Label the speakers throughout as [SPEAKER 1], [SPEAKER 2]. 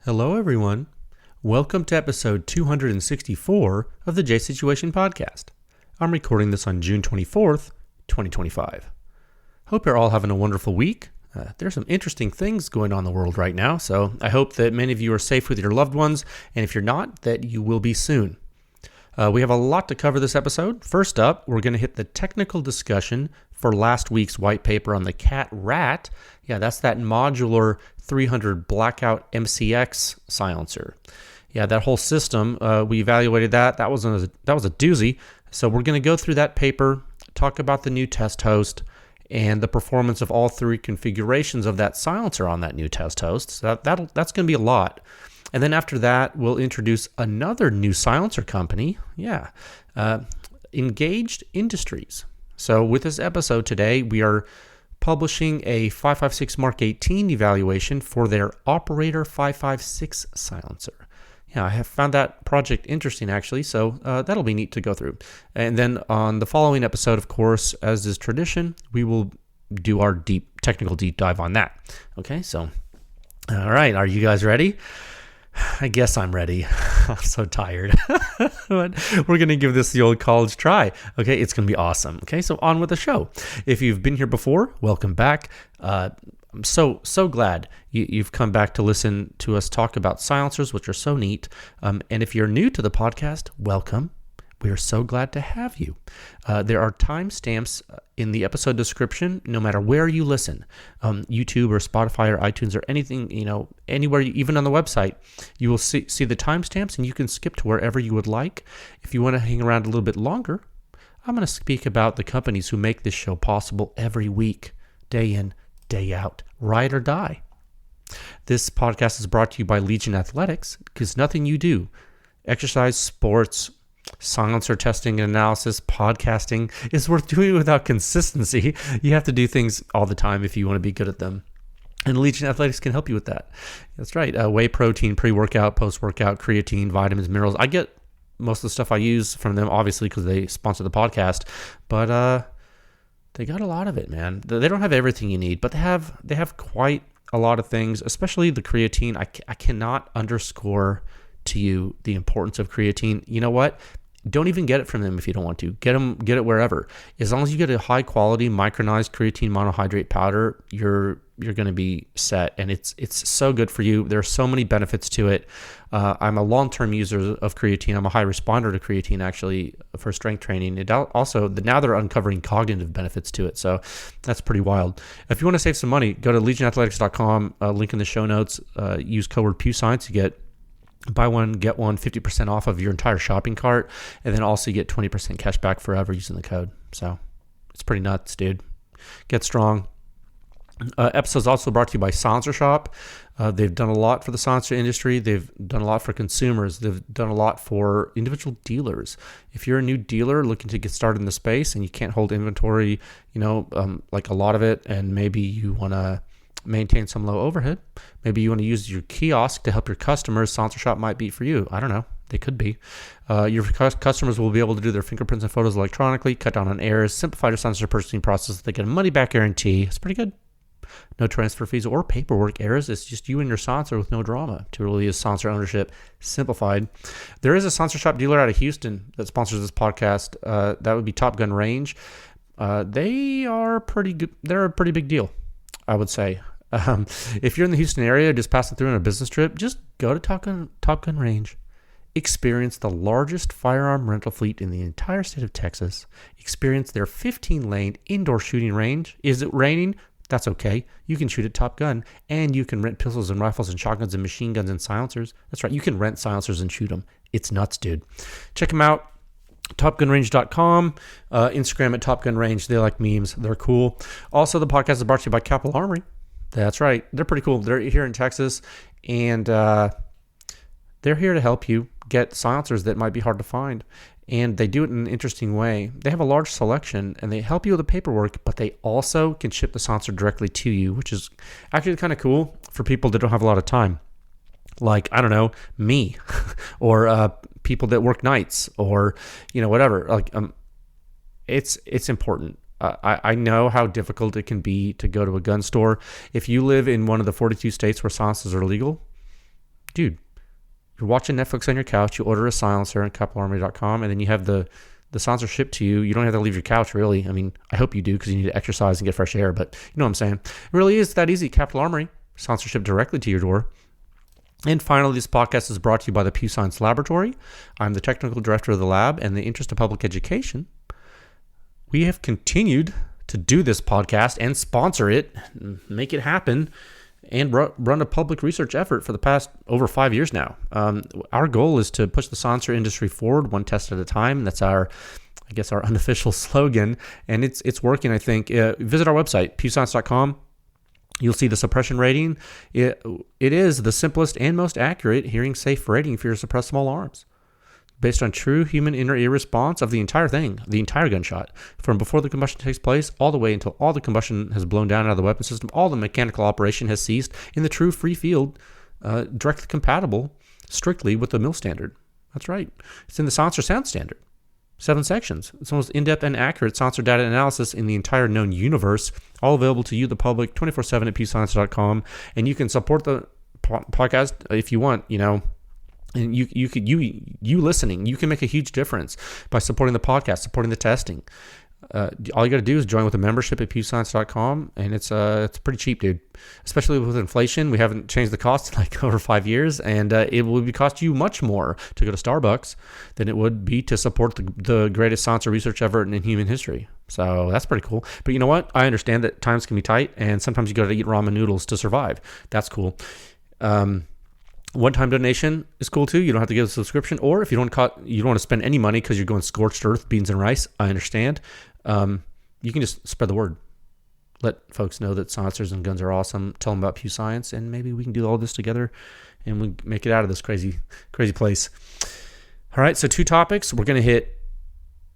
[SPEAKER 1] Hello, everyone. Welcome to episode 264 of the J Situation Podcast. I'm recording this on June 24th, 2025. Hope you're all having a wonderful week. There's some interesting things going on in the world right now, so I hope that many of you are safe with your loved ones, and if you're not, that you will be soon. We have a lot to cover this episode. First up, we're going to hit the technical discussion for last week's white paper on the CAT RAT. Yeah, that's that modular 300 blackout MCX silencer. Yeah, that whole system, we evaluated that. That was a doozy. So we're going to go through that paper, talk about the new test host, and the performance of all three configurations of that silencer on that new test host. So that's going to be a lot. And then after that, we'll introduce another new silencer company. Yeah, Engaged Industries. So with this episode today, we are publishing a 556 Mark 18 evaluation for their Operator 556 silencer. Yeah, I have found that project interesting, actually, so that'll be neat to go through. And then on the following episode, of course, as is tradition, we will do our technical deep dive on that. Okay, so, all right, are you guys ready? I guess I'm ready. I'm so tired. But we're going to give this the old college try. Okay, it's going to be awesome. Okay, so on with the show. If you've been here before, welcome back. I'm so glad you've come back to listen to us talk about silencers, which are so neat. And if you're new to the podcast, welcome. We are so glad to have you. There are timestamps in the episode description, no matter where you listen, YouTube or Spotify or iTunes or anything, anywhere, even on the website, you will see the timestamps and you can skip to wherever you would like. If you want to hang around a little bit longer, I'm going to speak about the companies who make this show possible every week, day in, day out, ride or die. This podcast is brought to you by Legion Athletics, because nothing you do, exercise, sports, silencer testing and analysis, podcasting, is worth doing without consistency. You have to do things all the time if you want to be good at them. And Legion Athletics can help you with that. That's right. Whey protein, pre-workout, post-workout, creatine, vitamins, minerals. I get most of the stuff I use from them, obviously, because they sponsor the podcast. But they got a lot of it, man. They don't have everything you need, but they have quite a lot of things, especially the creatine. I cannot underscore to you the importance of creatine. You know what? Don't even get it from them if you don't want to. Get it wherever. As long as you get a high quality micronized creatine monohydrate powder, you're going to be set, and it's so good for you. There are so many benefits to it. I'm a long-term user of creatine. I'm a high responder to creatine, actually, for strength training. It also, now they're uncovering cognitive benefits to it, so that's pretty wild. If you want to save some money, go to legionathletics.com, link in the show notes, use code word PewScience to get buy one, get one, 50% off of your entire shopping cart, and then also you get 20% cash back forever using the code. So it's pretty nuts, dude. Get strong. Episode's also brought to you by Silencer Shop. They've done a lot for the silencer industry. They've done a lot for consumers. They've done a lot for individual dealers. If you're a new dealer looking to get started in the space and you can't hold inventory, like a lot of it, and maybe you want to maintain some low overhead. Maybe you want to use your kiosk to help your customers. Silencer Shop might be for you. I don't know. They could be. Your customers will be able to do their fingerprints and photos electronically, cut down on errors, simplify their silencer purchasing process. They get a money-back guarantee. It's pretty good. No transfer fees or paperwork errors. It's just you and your silencer with no drama. To really is silencer ownership simplified. There is a Silencer Shop dealer out of Houston that sponsors this podcast. That would be Top Gun Range. They are pretty good. They're a pretty big deal, I would say. If you're in the Houston area, just passing through on a business trip, just go to Top Gun Range. Experience the largest firearm rental fleet in the entire state of Texas. Experience their 15-lane indoor shooting range. Is it raining? That's okay. You can shoot at Top Gun, and you can rent pistols and rifles and shotguns and machine guns and silencers. That's right. You can rent silencers and shoot them. It's nuts, dude. Check them out. TopGunRange.com, Instagram at Top Gun Range. They like memes. They're cool. Also, the podcast is brought to you by Capital Armory. That's right. They're pretty cool. They're here in Texas, and they're here to help you get silencers that might be hard to find. And they do it in an interesting way. They have a large selection, and they help you with the paperwork, but they also can ship the silencer directly to you, which is actually kind of cool for people that don't have a lot of time. Like, I don't know, me, or people that work nights, or, whatever. Like, it's important. I know how difficult it can be to go to a gun store. If you live in one of the 42 states where silencers are legal, dude, you're watching Netflix on your couch, you order a silencer on CapitolArmory.com, and then you have the silencer shipped to you. You don't have to leave your couch, really. I mean, I hope you do because you need to exercise and get fresh air, but you know what I'm saying. It really is that easy. Capital Armory, silencer shipped directly to your door. And finally, this podcast is brought to you by the Pew Science Laboratory. I'm the technical director of the lab, and in the interest of public education, we have continued to do this podcast and sponsor it, make it happen, and run a public research effort for the past over 5 years now. Our goal is to push the silencer industry forward one test at a time. That's our unofficial slogan, and it's working, I think. Visit our website, pewscience.com. You'll see the suppression rating. It is the simplest and most accurate hearing safe rating for your suppressed small arms, based on true human inner ear response of the entire thing, the entire gunshot, from before the combustion takes place all the way until all the combustion has blown down out of the weapon system, all the mechanical operation has ceased in the true free field, directly compatible strictly with the MIL standard. That's right. It's in the silencer sound standard. 7 sections. It's the most in-depth and accurate silencer data analysis in the entire known universe, all available to you, the public, 24/7 at pewscience.com. And you can support the podcast if you want, and you listening, you can make a huge difference by supporting the podcast, supporting the testing. All you got to do is join with a membership at pewscience.com, and it's pretty cheap, dude. Especially with inflation, we haven't changed the cost in like over 5 years, and it would cost you much more to go to Starbucks than it would be to support the greatest silencer research effort in human history. So that's pretty cool. But you know what? I understand that times can be tight, and sometimes you got to eat ramen noodles to survive. That's cool. One-time donation is cool too. You don't have to get a subscription, or if you don't want to spend any money because you're going scorched earth, beans and rice, I understand. You can just spread the word. Let folks know that silencers and guns are awesome. Tell them about Pew Science, and maybe we can do all this together and we make it out of this crazy place. All right, so 2 topics. We're going to hit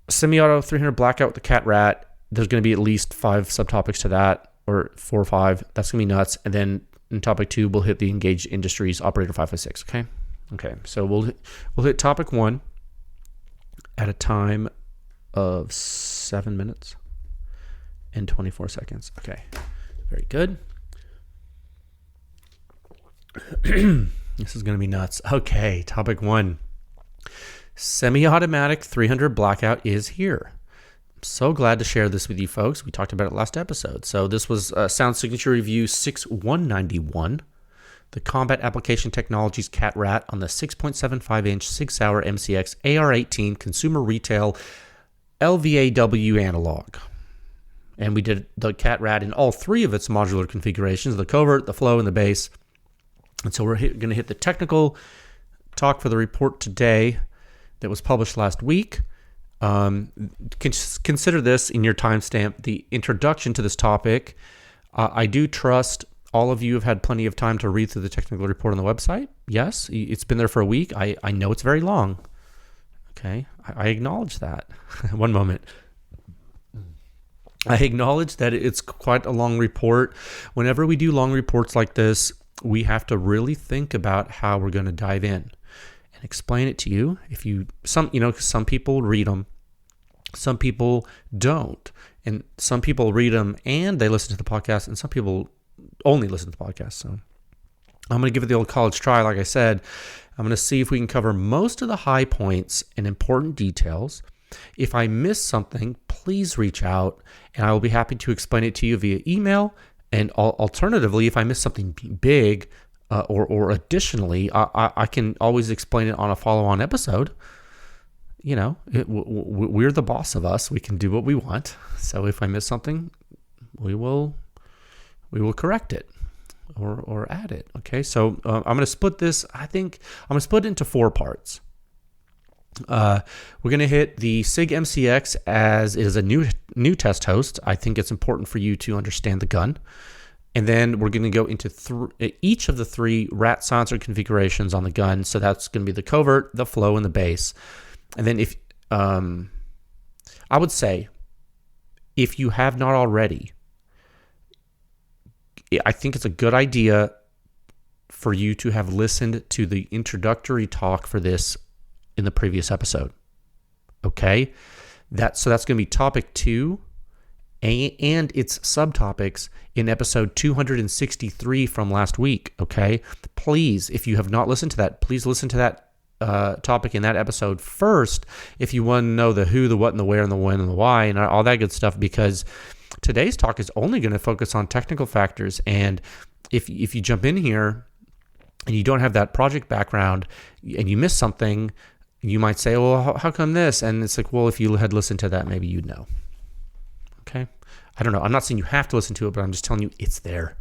[SPEAKER 1] semi-auto 300 blackout with the cat rat. There's going to be at least 5 subtopics to that, or 4 or 5. That's going to be nuts. And then in topic 2, we'll hit the Engaged Industries Operator 556. Okay. So we'll hit topic 1 at a time of 7 minutes and 24 seconds. Okay, very good. This is going to be nuts. Okay, topic 1. Semi-automatic 300 blackout is here. I'm so glad to share this with you folks. We talked about it last episode. So this was Sound Signature Review 6191, the Combat Application Technologies Cat Rat on the 6.75-inch SIG Sauer MCX AR-18 Consumer Retail LVAW analog. And we did the cat rat in all 3 of its modular configurations, the covert, the flow, and the base. And so we're going to hit the technical talk for the report today that was published last week. Consider this in your timestamp, the introduction to this topic. I do trust all of you have had plenty of time to read through the technical report on the website. Yes, it's been there for a week. I know it's very long. Okay, I acknowledge that. One moment. I acknowledge that it's quite a long report. Whenever we do long reports like this, we have to really think about how we're going to dive in and explain it to you. Some people read them, some people don't, and some people read them and they listen to the podcast, and some people only listen to the podcast. So I'm going to give it the old college try. Like I said, I'm going to see if we can cover most of the high points and important details. If I miss something, please reach out and I will be happy to explain it to you via email. And alternatively, if I miss something big or additionally, I can always explain it on a follow-on episode. We're the boss of us. We can do what we want. So if I miss something, we will correct it or add it. Okay, so I'm going to split this. I think I'm going to split it into 4 parts. We're going to hit the SIG MCX as is a new test host. I think it's important for you to understand the gun. And then we're going to go into each of the 3 RAT silencer configurations on the gun. So that's going to be the covert, the flow, and the base. And then I would say, if you have not already, I think it's a good idea for you to have listened to the introductory talk for this in the previous episode. Okay? So that's going to be topic 2 and its subtopics in episode 263 from last week, okay? Please, if you have not listened to that, please listen to that topic in that episode first if you want to know the who, the what, and the where, and the when, and the why, and all that good stuff, because today's talk is only going to focus on technical factors. And if you jump in here and you don't have that project background and you miss something, you might say, well, how come this? And it's like, well, if you had listened to that, maybe you'd know. Okay? I don't know. I'm not saying you have to listen to it, but I'm just telling you it's there.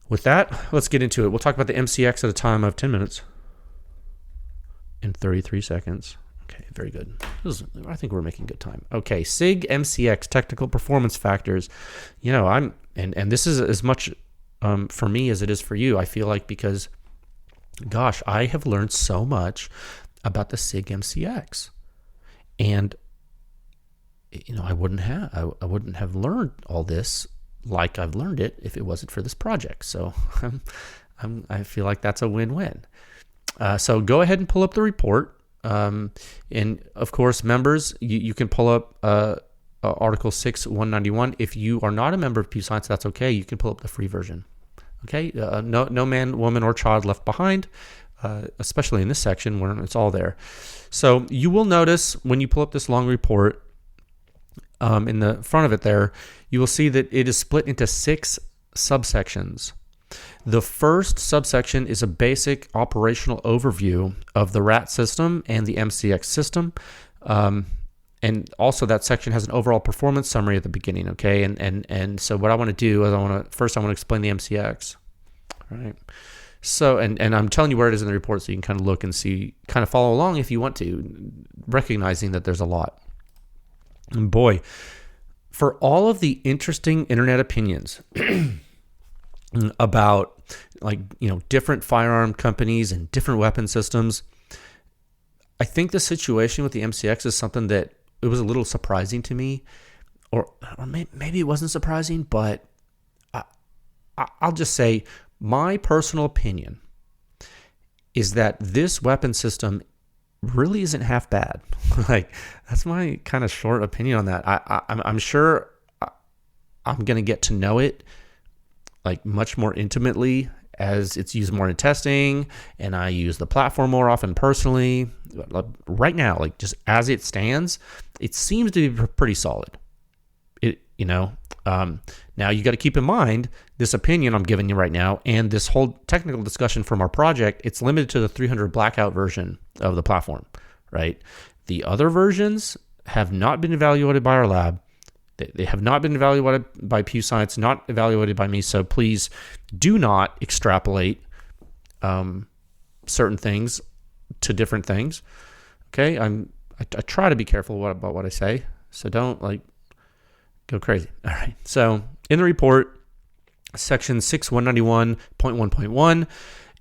[SPEAKER 1] With that, let's get into it. We'll talk about the MCX at a time of 10 minutes and 33 seconds. Okay, very good. I think we're making good time. Okay, SIG MCX, technical performance factors. You know, and this is as much for me as it is for you, I feel like, because, gosh, I have learned so much about the SIG MCX. And you know, I wouldn't have learned all this like I've learned it if it wasn't for this project. So I feel like that's a win-win. So go ahead and pull up the report. And of course, members, you can pull up Article 6, 191. If you are not a member of Pew Science, that's okay. You can pull up the free version. Okay, no man, woman, or child left behind, especially in this section where it's all there. So you will notice when you pull up this long report, in the front of it there, you will see that it is split into 6 subsections. The first subsection is a basic operational overview of the RAT system and the MCX system. And also that section has an overall performance summary at the beginning, okay? And so what I want to do is I want to explain the MCX, right? So, and I'm telling you where it is in the report so you can kind of look and see, kind of follow along if you want to, recognizing that there's a lot. And boy, for all of the interesting internet opinions about, like, you know, different firearm companies and different weapon systems, I think the situation with the MCX is something that it was a little surprising to me, or maybe it wasn't surprising, but I'll just say my personal opinion is that this weapon system really isn't half bad. Like, that's my kind of short opinion on that. I'm sure I'm going to get to know it like much more intimately as it's used more in testing, and I use the platform more often personally. Right now, like, just as it stands, it seems to be pretty solid. Now you got to keep in mind this opinion I'm giving you right now, and this whole technical discussion from our project, it's limited to the 300 blackout version of the platform, right? The other versions have not been evaluated by our lab. They have not been evaluated by Pew Science, not evaluated by me. So please do not extrapolate certain things to different things. Okay, I try to be careful about what I say, so don't go crazy. All right. So in the report, section 6191.1.1,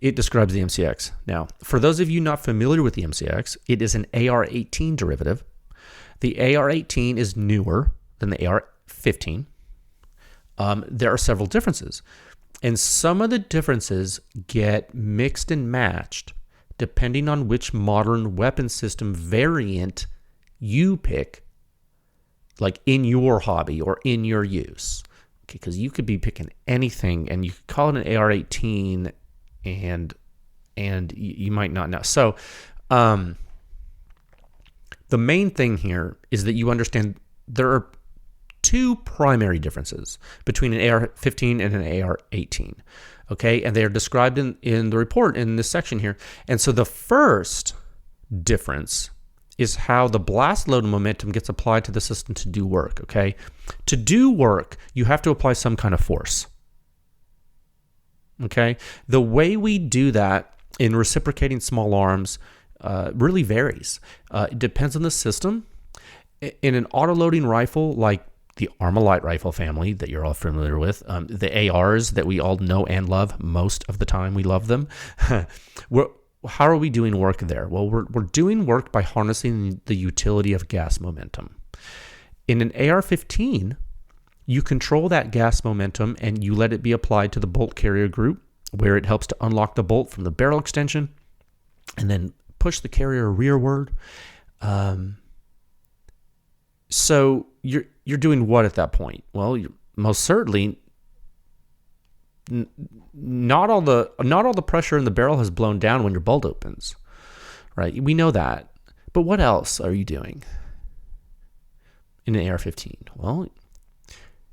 [SPEAKER 1] it describes the MCX. Now, for those of you not familiar with the MCX, it is an AR-18 derivative. The AR-18 is newer than the AR-15. There are several differences, and some of the differences get mixed and matched depending on which modern weapon system variant you pick, like in your hobby or in your use. Okay, because you could be picking anything and you could call it an AR-18 and you might not know. So the main thing here is that you understand there are 2 primary differences between an AR-15 and an AR-18. Okay, and they are described in the report in this section here. And so the first difference is how the blast load momentum gets applied to the system to do work, okay? To do work, you have to apply some kind of force, okay? The way we do that in reciprocating small arms really varies. It depends on the system. In an auto-loading rifle like the Armalite rifle family that you're all familiar with, the ARs that we all know and love, most of the time we love them, how are we doing work there? Well, we're doing work by harnessing the utility of gas momentum. In an AR-15, you control that gas momentum and you let it be applied to the bolt carrier group, where it helps to unlock the bolt from the barrel extension and then push the carrier rearward. So you're doing what at that point? Well, you're most certainly not all the pressure in the barrel has blown down when your bolt opens, right? We know that. But what else are you doing in an AR-15? Well,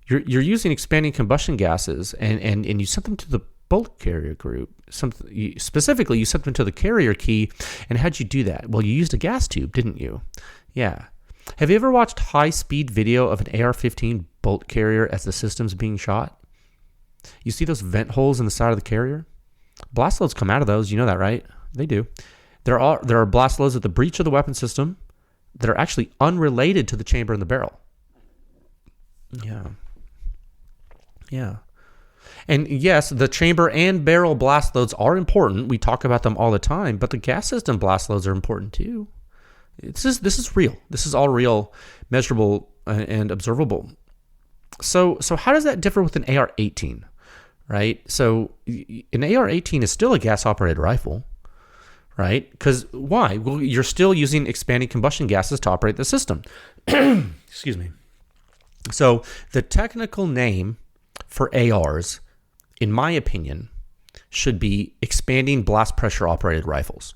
[SPEAKER 1] you're using expanding combustion gases, and you sent them to the bolt carrier group. Specifically, you sent them to the carrier key. And how'd you do that? Well, you used a gas tube, didn't you? Yeah. Have you ever watched high-speed video of an AR-15 bolt carrier as the system's being shot? You see those vent holes in the side of the carrier? Blast loads come out of those. You know that, right? They do. There are blast loads at the breech of the weapon system that are actually unrelated to the chamber and the barrel. Yeah. And yes, the chamber and barrel blast loads are important. We talk about them all the time, but the gas system blast loads are important too. This is real. This is all real, measurable, and observable. So how does that differ with an AR-18, right? So an AR-18 is still a gas-operated rifle, right? Because why? Well, you're still using expanding combustion gases to operate the system. Excuse me. So the technical name for ARs, in my opinion, should be expanding blast pressure operated rifles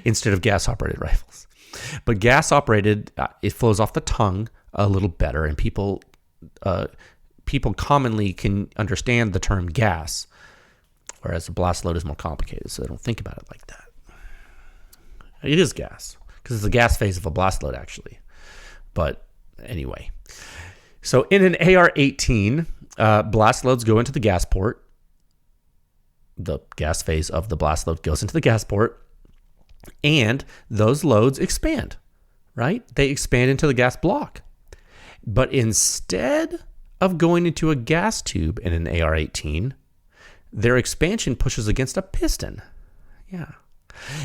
[SPEAKER 1] instead of gas operated rifles. But gas operated, it flows off the tongue a little better, and people commonly can understand the term gas, whereas the blast load is more complicated, so they don't think about it like that. It is gas, because it's the gas phase of a blast load, actually. But anyway, so in an AR-18, blast loads go into the gas port. The gas phase of the blast load goes into the gas port, and those loads expand, right? They expand into the gas block. But instead of going into a gas tube in an AR-18, their expansion pushes against a piston. Yeah.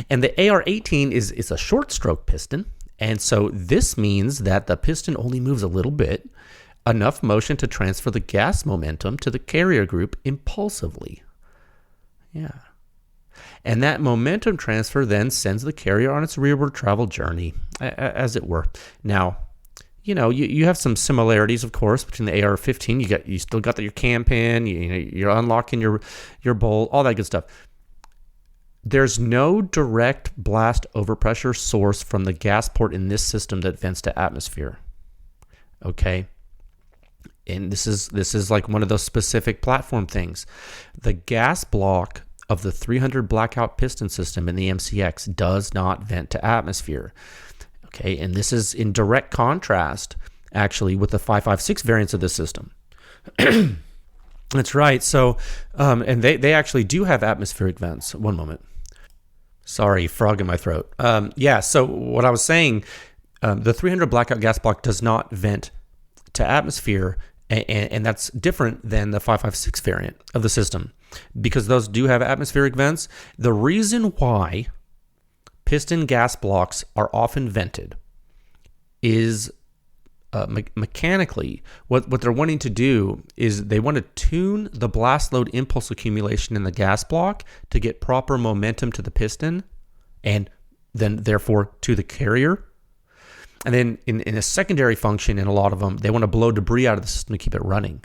[SPEAKER 1] And the AR-18 is a short stroke piston, and so this means that the piston only moves a little bit, enough motion to transfer the gas momentum to the carrier group impulsively. Yeah. And that momentum transfer then sends the carrier on its rearward travel journey, as it were. Now, you have some similarities, of course, between the AR-15. You still got your cam pin, you're unlocking your bolt, all that good stuff. There's no direct blast overpressure source from the gas port in this system that vents to atmosphere. Okay? And this is like one of those specific platform things. The gas block of the 300 blackout piston system in the MCX does not vent to atmosphere. Okay, and this is in direct contrast, actually, with the 5.56 variants of this system. That's right. So, and they actually do have atmospheric vents. One moment. Sorry, frog in my throat. So what I was saying, the 300 blackout gas block does not vent to atmosphere, and that's different than the 5.56 variant of the system, because those do have atmospheric vents. The reason why piston gas blocks are often vented is mechanically, what they're wanting to do is they want to tune the blast load impulse accumulation in the gas block to get proper momentum to the piston, and then therefore to the carrier. And then in a secondary function, in a lot of them, they want to blow debris out of the system to keep it running.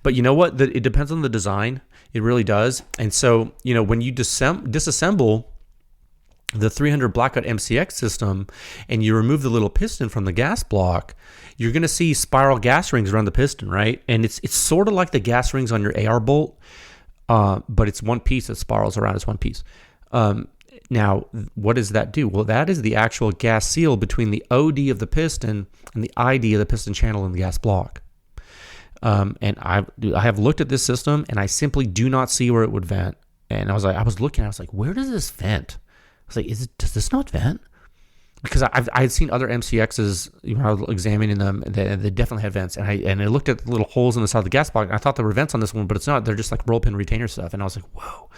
[SPEAKER 1] But you know what? It depends on the design. It really does. And so, when you disassemble the 300 blackout MCX system and you remove the little piston from the gas block, you're going to see spiral gas rings around the piston, right? And it's sort of like the gas rings on your AR bolt, but it's one piece that spirals around as one piece. Now, what does that do? Well, that is the actual gas seal between the OD of the piston and the ID of the piston channel in the gas block. And I have looked at this system, and I simply do not see where it would vent. And I was like, where does this vent? I was like, does this not vent? Because I had seen other MCXs, I was examining them, and they definitely had vents. And I looked at the little holes in the side of the gas block, and I thought there were vents on this one, but it's not. They're just like roll pin retainer stuff. And I was like, whoa.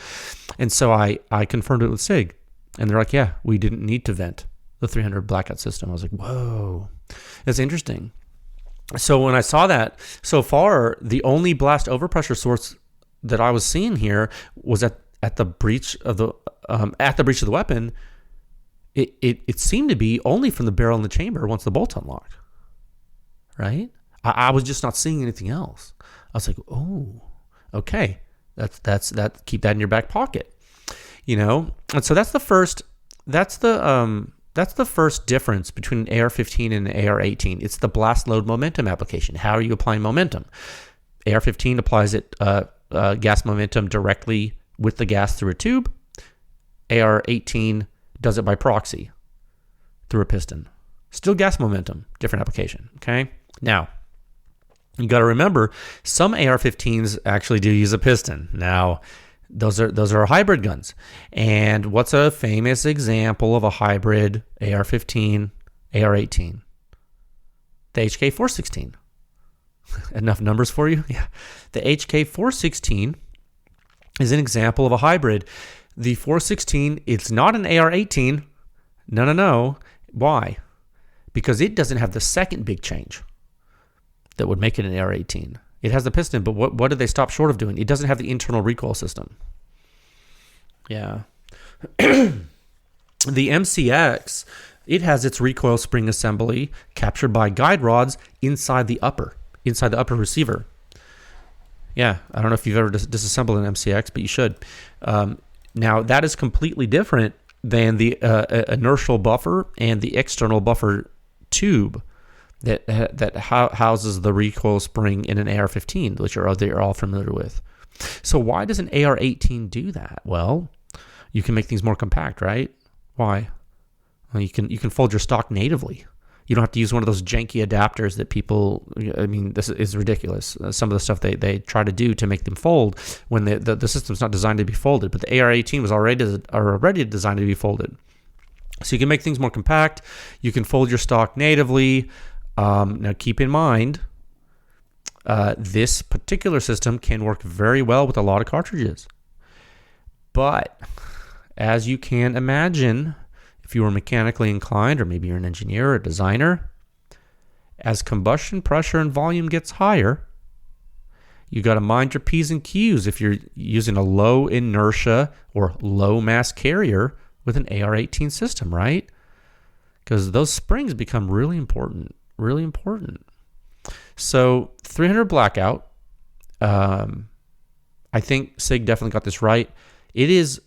[SPEAKER 1] And so I confirmed it with SIG. And they're like, yeah, we didn't need to vent the 300 blackout system. I was like, whoa, that's interesting. So when I saw that, so far, the only blast overpressure source that I was seeing here was at the breech of the weapon. It seemed to be only from the barrel and the chamber once the bolt's unlocked. right? I was just not seeing anything else. I was like, oh, okay, that's keep that in your back pocket, And so that's the first difference between an AR-15 and an AR-18. It's the blast load momentum application. How are you applying momentum? AR-15 applies gas momentum directly with the gas through a tube. AR-18 does it by proxy through a piston. Still gas momentum, different application. Okay. Now, you got to remember, some AR-15s actually do use a piston. Now, those are hybrid guns. And what's a famous example of a hybrid AR-15, AR-18? The HK416. Enough numbers for you? Yeah. The HK416 is an example of a hybrid. The 416, it's not an AR-18. No. Why? Because it doesn't have the second big change that would make it an AR-18. It has the piston, but what did they stop short of doing? It doesn't have the internal recoil system. Yeah. The MCX, it has its recoil spring assembly captured by guide rods inside the upper receiver. Yeah, I don't know if you've ever disassembled an MCX, but you should. Now, that is completely different than the inertial buffer and the external buffer tube that houses the recoil spring in an AR-15, which you're all familiar with. So why does an AR-18 do that? Well, you can make things more compact, right? Why? Well, you can fold your stock natively. You don't have to use one of those janky adapters that this is ridiculous. Some of the stuff they try to do to make them fold when the system's not designed to be folded. But the AR-18 was already designed to be folded. So you can make things more compact. You can fold your stock natively. Now keep in mind, this particular system can work very well with a lot of cartridges. But as you can imagine, if you were mechanically inclined, or maybe you're an engineer or a designer, as combustion pressure and volume gets higher, you got to mind your P's and Q's if you're using a low inertia or low mass carrier with an AR-18 system, right? Because those springs become really important. So 300 blackout, I think SIG definitely got this right. It is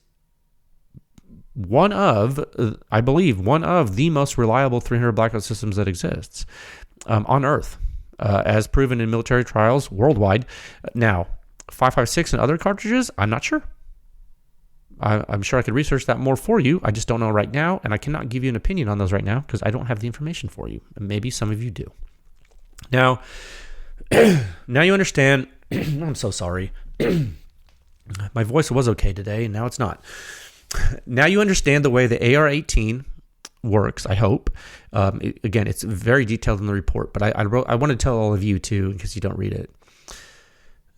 [SPEAKER 1] I believe, one of the most reliable 300 blackout systems that exists on Earth, as proven in military trials worldwide. Now, 5.56 and other cartridges, I'm not sure. I'm sure I could research that more for you. I just don't know right now, and I cannot give you an opinion on those right now because I don't have the information for you. And maybe some of you do. Now you understand. I'm so sorry. My voice was okay today, and now it's not. Now you understand the way the AR-18 works, I hope. Again, it's very detailed in the report, but I want to tell all of you too, in case you don't read it.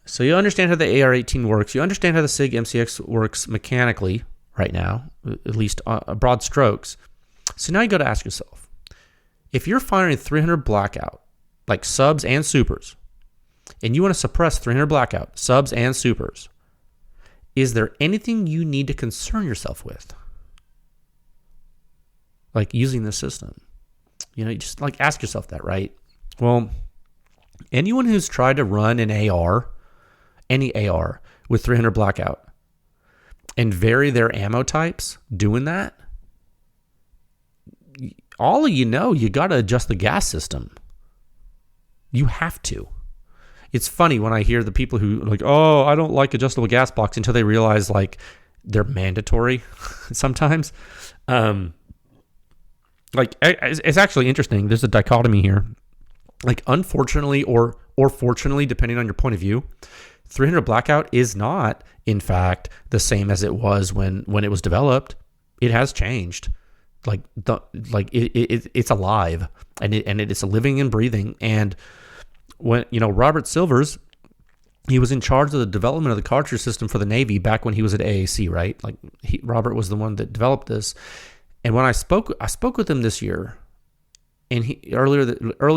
[SPEAKER 1] So you understand how the AR-18 works. You understand how the SIG MCX works mechanically right now, at least broad strokes. So now you got to ask yourself, if you're firing 300 blackout, like subs and supers, and you want to suppress 300 blackout, subs and supers, is there anything you need to concern yourself with? Like using this system? You just like ask yourself that, right? Well, anyone who's tried to run an AR, any AR with 300 blackout and vary their ammo types doing that, all of you got to adjust the gas system. You have to. It's funny when I hear the people who are like, oh, I don't like adjustable gas blocks, until they realize like they're mandatory sometimes. Like it's actually interesting. There's a dichotomy here. Like unfortunately or fortunately, depending on your point of view, 300 blackout is not, in fact, the same as it was when it was developed. It has changed. It's alive and it's living and breathing. And when Robert Silvers, he was in charge of the development of the cartridge system for the Navy back when he was at AAC, right? Like Robert was the one that developed this. And when I spoke with him this year, and earlier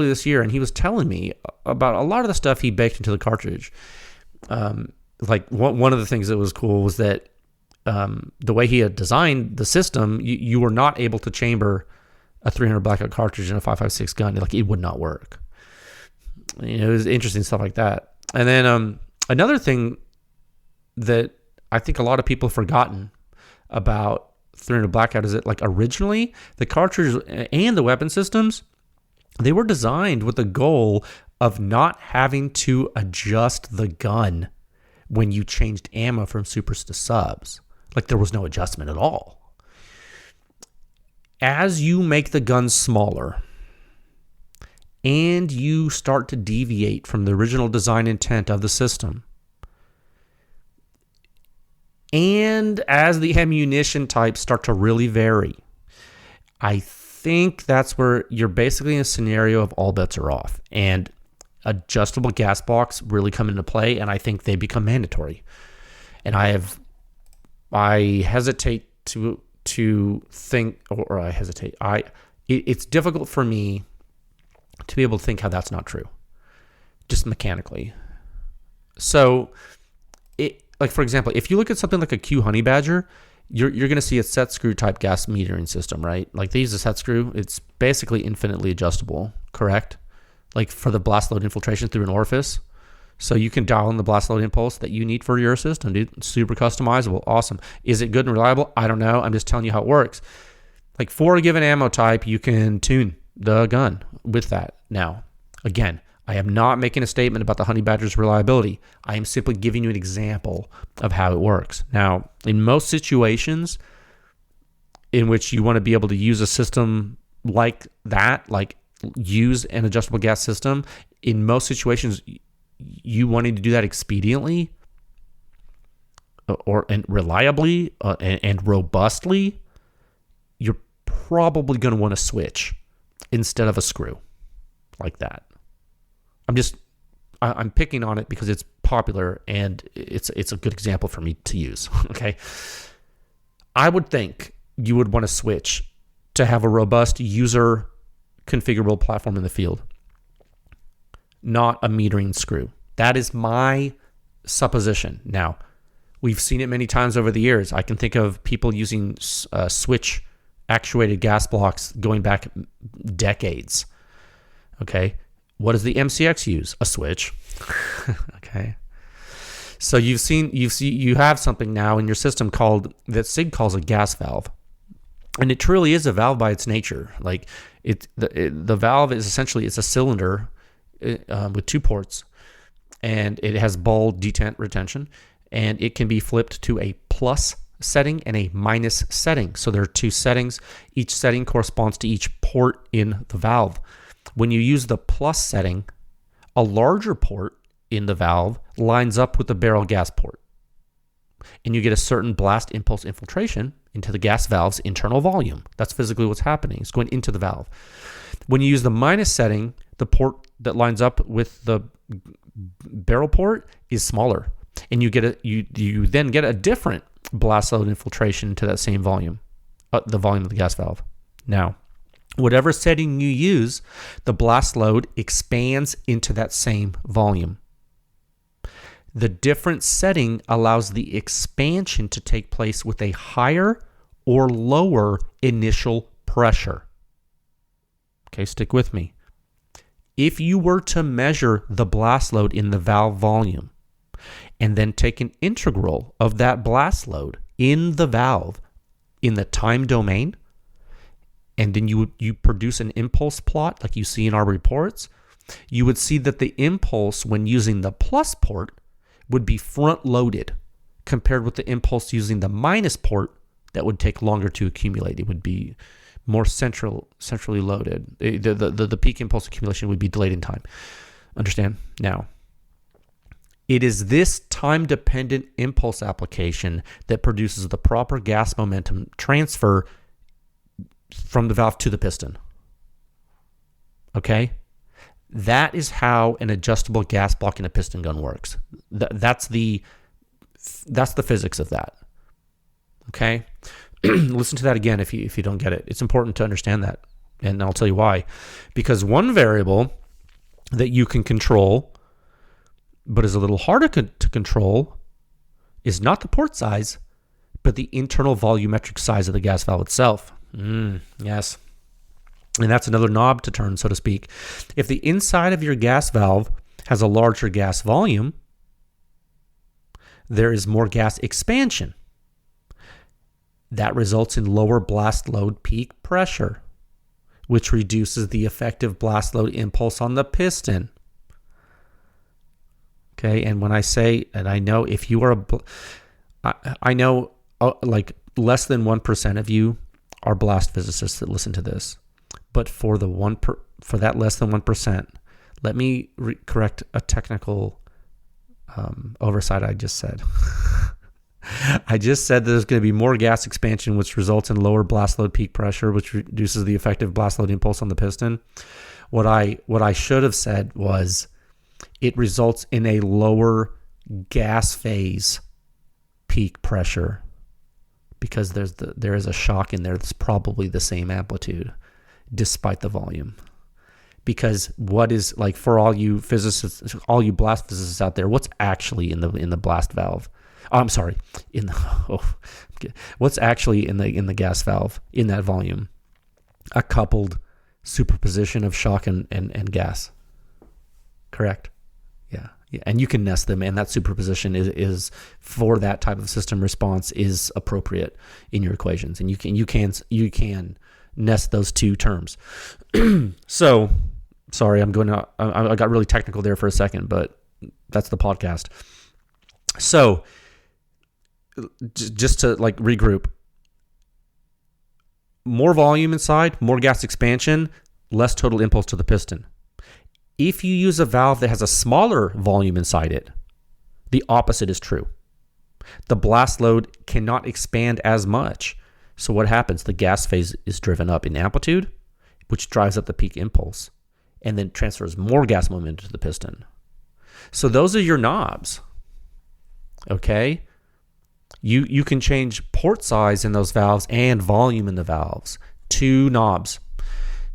[SPEAKER 1] this year, and he was telling me about a lot of the stuff he baked into the cartridge. Like one of the things that was cool was that the way he had designed the system, you were not able to chamber a 300 blackout cartridge in a 5.56 gun. Like it would not work. it was interesting stuff like that. And then another thing that I think a lot of people have forgotten about 300 Blackout is that, like, originally the cartridges and the weapon systems, they were designed with the goal of not having to adjust the gun when you changed ammo from supers to subs. Like, there was no adjustment at all. As you make the gun smaller and you start to deviate from the original design intent of the system, and as the ammunition types start to really vary, I think that's where you're basically in a scenario of all bets are off. And adjustable gas blocks really come into play, and I think they become mandatory. And I hesitate to think, or I hesitate. It's difficult for me to be able to think how that's not true, just mechanically. So, like, for example, if you look at something like a Q Honey Badger, you're going to see a set screw type gas metering system, right? Like, they use a set screw. It's basically infinitely adjustable, correct? Like, for the blast load infiltration through an orifice. So you can dial in the blast load impulse that you need for your system, dude. It's super customizable. Awesome. Is it good and reliable? I don't know. I'm just telling you how it works. Like, for a given ammo type, you can tune the gun with that. Now, again, I am not making a statement about the Honey Badger's reliability. I am simply giving you an example of how it works. Now, in most situations in which you want to be able to use a system like that, like use an adjustable gas system, in most situations, you wanting to do that expediently and reliably and robustly, you're probably going to want to switch instead of a screw like that. I'm picking on it because it's popular and it's a good example for me to use. Okay. I would think you would want to switch to have a robust user configurable platform in the field, not a metering screw. That is my supposition. Now, we've seen it many times over the years. I can think of people using switch actuated gas blocks going back decades. Okay. What does the MCX use? A switch. Okay. So you have something now in your system that SIG calls a gas valve. And it truly is a valve by its nature. Like, the valve is essentially, it's a cylinder with two ports, and it has ball detent retention, and it can be flipped to a plus setting and a minus setting. So there are two settings. Each setting corresponds to each port in the valve. When you use the plus setting, a larger port in the valve lines up with the barrel gas port, and you get a certain blast impulse infiltration into the gas valve's internal volume. That's physically what's happening. It's going into the valve. When you use the minus setting, the port that lines up with the barrel port is smaller, and you then get a different blast load infiltration to that same volume, the volume of the gas valve. Now, whatever setting you use, the blast load expands into that same volume. The different setting allows the expansion to take place with a higher or lower initial pressure. Okay, stick with me. If you were to measure the blast load in the valve volume and then take an integral of that blast load in the valve in the time domain, and then you produce an impulse plot like you see in our reports, you would see that the impulse when using the plus port would be front-loaded compared with the impulse using the minus port that would take longer to accumulate. It would be more centrally loaded. The peak impulse accumulation would be delayed in time. Understand? Now, it is this time-dependent impulse application that produces the proper gas momentum transfer from the valve to the piston. Okay? That is how an adjustable gas block in a piston gun works. That's the physics of that. Okay? Listen to that again if you don't get it. It's important to understand that, and I'll tell you why. Because one variable that you can control, but is a little harder to control, is not the port size, but the internal volumetric size of the gas valve itself. Yes. And that's another knob to turn, so to speak. If the inside of your gas valve has a larger gas volume, there is more gas expansion. That results in lower blast load peak pressure, which reduces the effective blast load impulse on the piston. Okay, and when I say, and I know if you are I know like less than 1% of you are blast physicists that listen to this, but for that less than 1%, let me correct a technical oversight I just said. I just said that there's going to be more gas expansion, which results in lower blast load peak pressure, which reduces the effective blast load impulse on the piston. What I should have said was it results in a lower gas phase peak pressure, because there is a shock in there that's probably the same amplitude despite the volume. Because what is, like, for all you physicists, all you blast physicists out there, what's actually in the blast valve? Oh, I'm sorry, what's actually in the gas valve in that volume? A coupled superposition of shock and gas. Correct? Yeah. And you can nest them, and that superposition is for that type of system response is appropriate in your equations, and you can nest those two terms. So, sorry, I got really technical there for a second, but that's the podcast. So, just to like regroup, more volume inside, more gas expansion, less total impulse to the piston. If you use a valve that has a smaller volume inside it, the opposite is true. The blast load cannot expand as much. So what happens? The gas phase is driven up in amplitude, which drives up the peak impulse, and then transfers more gas momentum to the piston. So those are your knobs. Okay? You can change port size in those valves and volume in the valves. Two knobs.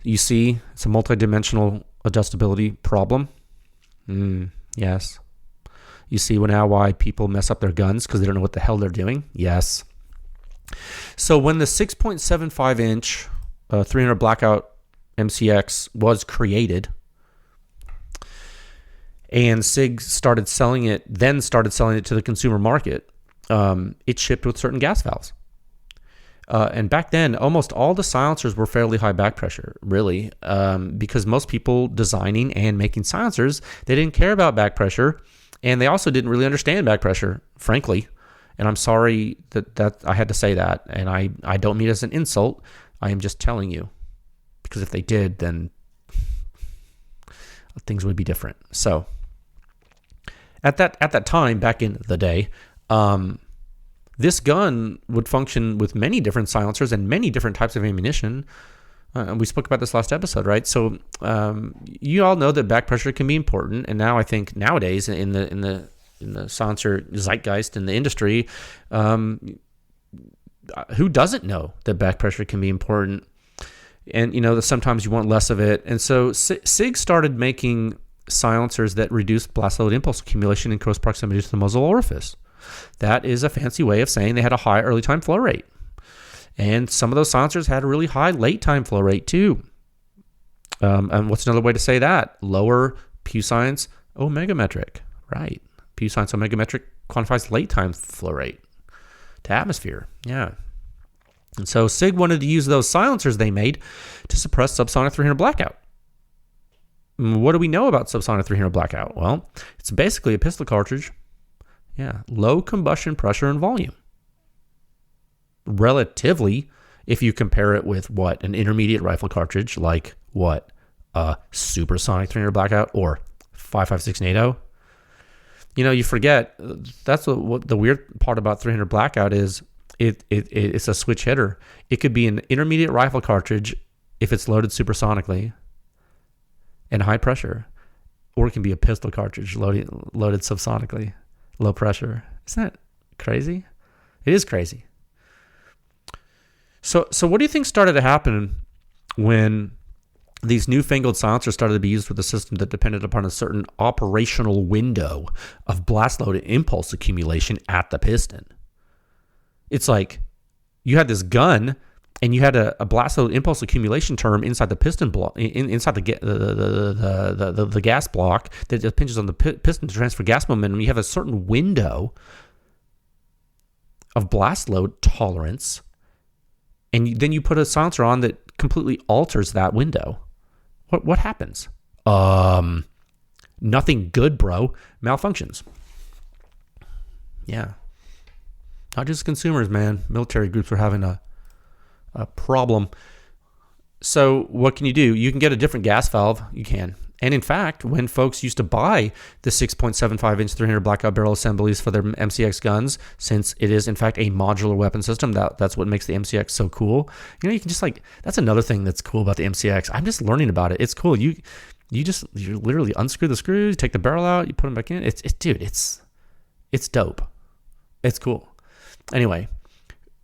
[SPEAKER 1] You see, it's a multidimensional adjustability problem. Yes. You see now why people mess up their guns, because they don't know what the hell they're doing? Yes. So when the 6.75 inch 300 blackout MCX was created, and SIG started selling it to the consumer market, it shipped with certain gas valves. And back then, almost all the silencers were fairly high back pressure, really, because most people designing and making silencers, they didn't care about back pressure, and they also didn't really understand back pressure, frankly. And I'm sorry that I had to say that, and I don't mean it as an insult. I am just telling you, because if they did, then things would be different. So at that time, back in the day, this gun would function with many different silencers and many different types of ammunition. We spoke about this last episode, right? So you all know that back pressure can be important, and now I think nowadays in the silencer zeitgeist in the industry, who doesn't know that back pressure can be important? And that sometimes you want less of it, and so SIG started making silencers that reduced blast load impulse accumulation in close proximity to the muzzle orifice. That is a fancy way of saying they had a high early time flow rate. And some of those silencers had a really high late time flow rate too. And what's another way to say that? Lower Q-science omegametric. Right. Q-science omegametric quantifies late time flow rate to atmosphere. Yeah. And so SIG wanted to use those silencers they made to suppress subsonic 300 blackout. What do we know about subsonic 300 blackout? Well, it's basically a pistol cartridge. Yeah, low combustion pressure and volume. Relatively, if you compare it with what? An intermediate rifle cartridge, like what? A supersonic 300 blackout or 5.56 NATO. You forget, that's what the weird part about 300 blackout is, it's a switch hitter. It could be an intermediate rifle cartridge if it's loaded supersonically and high pressure, or it can be a pistol cartridge loaded subsonically. Low pressure. Isn't that crazy? It is crazy. So what do you think started to happen when these newfangled silencers started to be used with a system that depended upon a certain operational window of blast load and impulse accumulation at the piston? It's like you had this gun and you had a blast load impulse accumulation term inside the piston block, inside the gas block that impinges on the piston to transfer gas momentum. You have a certain window of blast load tolerance, and then you put a silencer on that completely alters that window. What happens? Nothing good, bro. Malfunctions. Yeah. Not just consumers, man. Military groups are having a problem. So what can you do? You can get a different gas valve. You can. And in fact, when folks used to buy the 6.75-inch 300 blackout barrel assemblies for their MCX guns, since it is in fact a modular weapon system, that's what makes the MCX so cool. You know, you can just that's another thing that's cool about the MCX. I'm just learning about it. It's cool. You literally unscrew the screws, take the barrel out, you put them back in. It's dope. It's cool. Anyway,